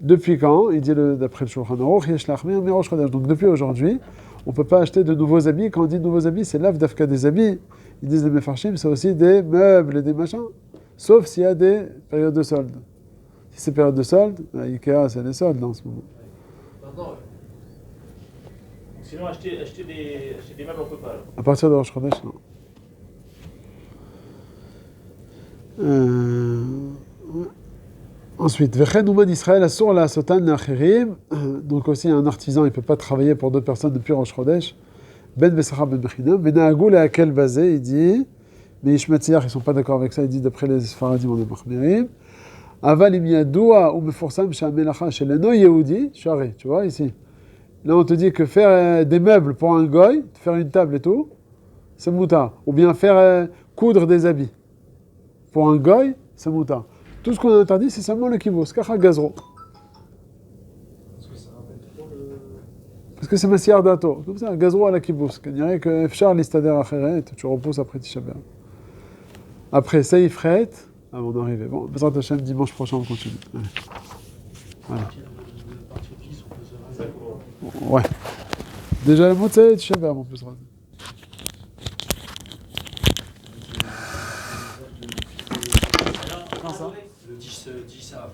Depuis quand? Il dit d'après le Shulchan Aruch, yesh lachmir merosh chodesh. Donc depuis aujourd'hui, on ne peut pas acheter de nouveaux habits. Quand on dit nouveaux habits, c'est l'avdafka des habits. Ils disent les mefarshim, c'est aussi des meubles et des machins. Sauf s'il y a des périodes de solde. Si c'est période de solde, Ikea, c'est les soldes en ce moment. Maintenant, Sinon, acheter des meubles, on ne peut pas. Alors. À partir de Rosh Chodesh, non. Ouais. Ensuite, Vechen Ouman Israël Asur la Sotan Lachirim. Donc aussi, un artisan, il ne peut pas travailler pour d'autres personnes depuis Rosh Chodesh. Ben Besachar Ben Bechinam. Venaagou la Akel Bazé, il dit. Mais Ishmatziyach, ils ne sont pas d'accord avec ça, il dit d'après les Sfaradim, on est Machmirim. Aval im yadoua ou meforsam she'amelacha sheleno yehudi, shari, tu vois ici. Là, on te dit que faire des meubles pour un goy, faire une table et tout, c'est mouta. Ou bien faire coudre des habits. Pour un goy, c'est mouta. Tout ce qu'on a interdit, c'est seulement le kibbutz, kacha gazro. Parce que c'est Messiar Dato. Comme ça, gazro à la kibbutz. On dirait que Fchar listader acheret, tu repousses après Tisha B'Av. Après, Seifret, on est arrivé. Bon, Bezrat Hashem, dimanche prochain, on continue. Allez. Voilà. Ouais. Déjà, le mot, c'est Tisha B'Av, on peut se rater. Le 10 Av.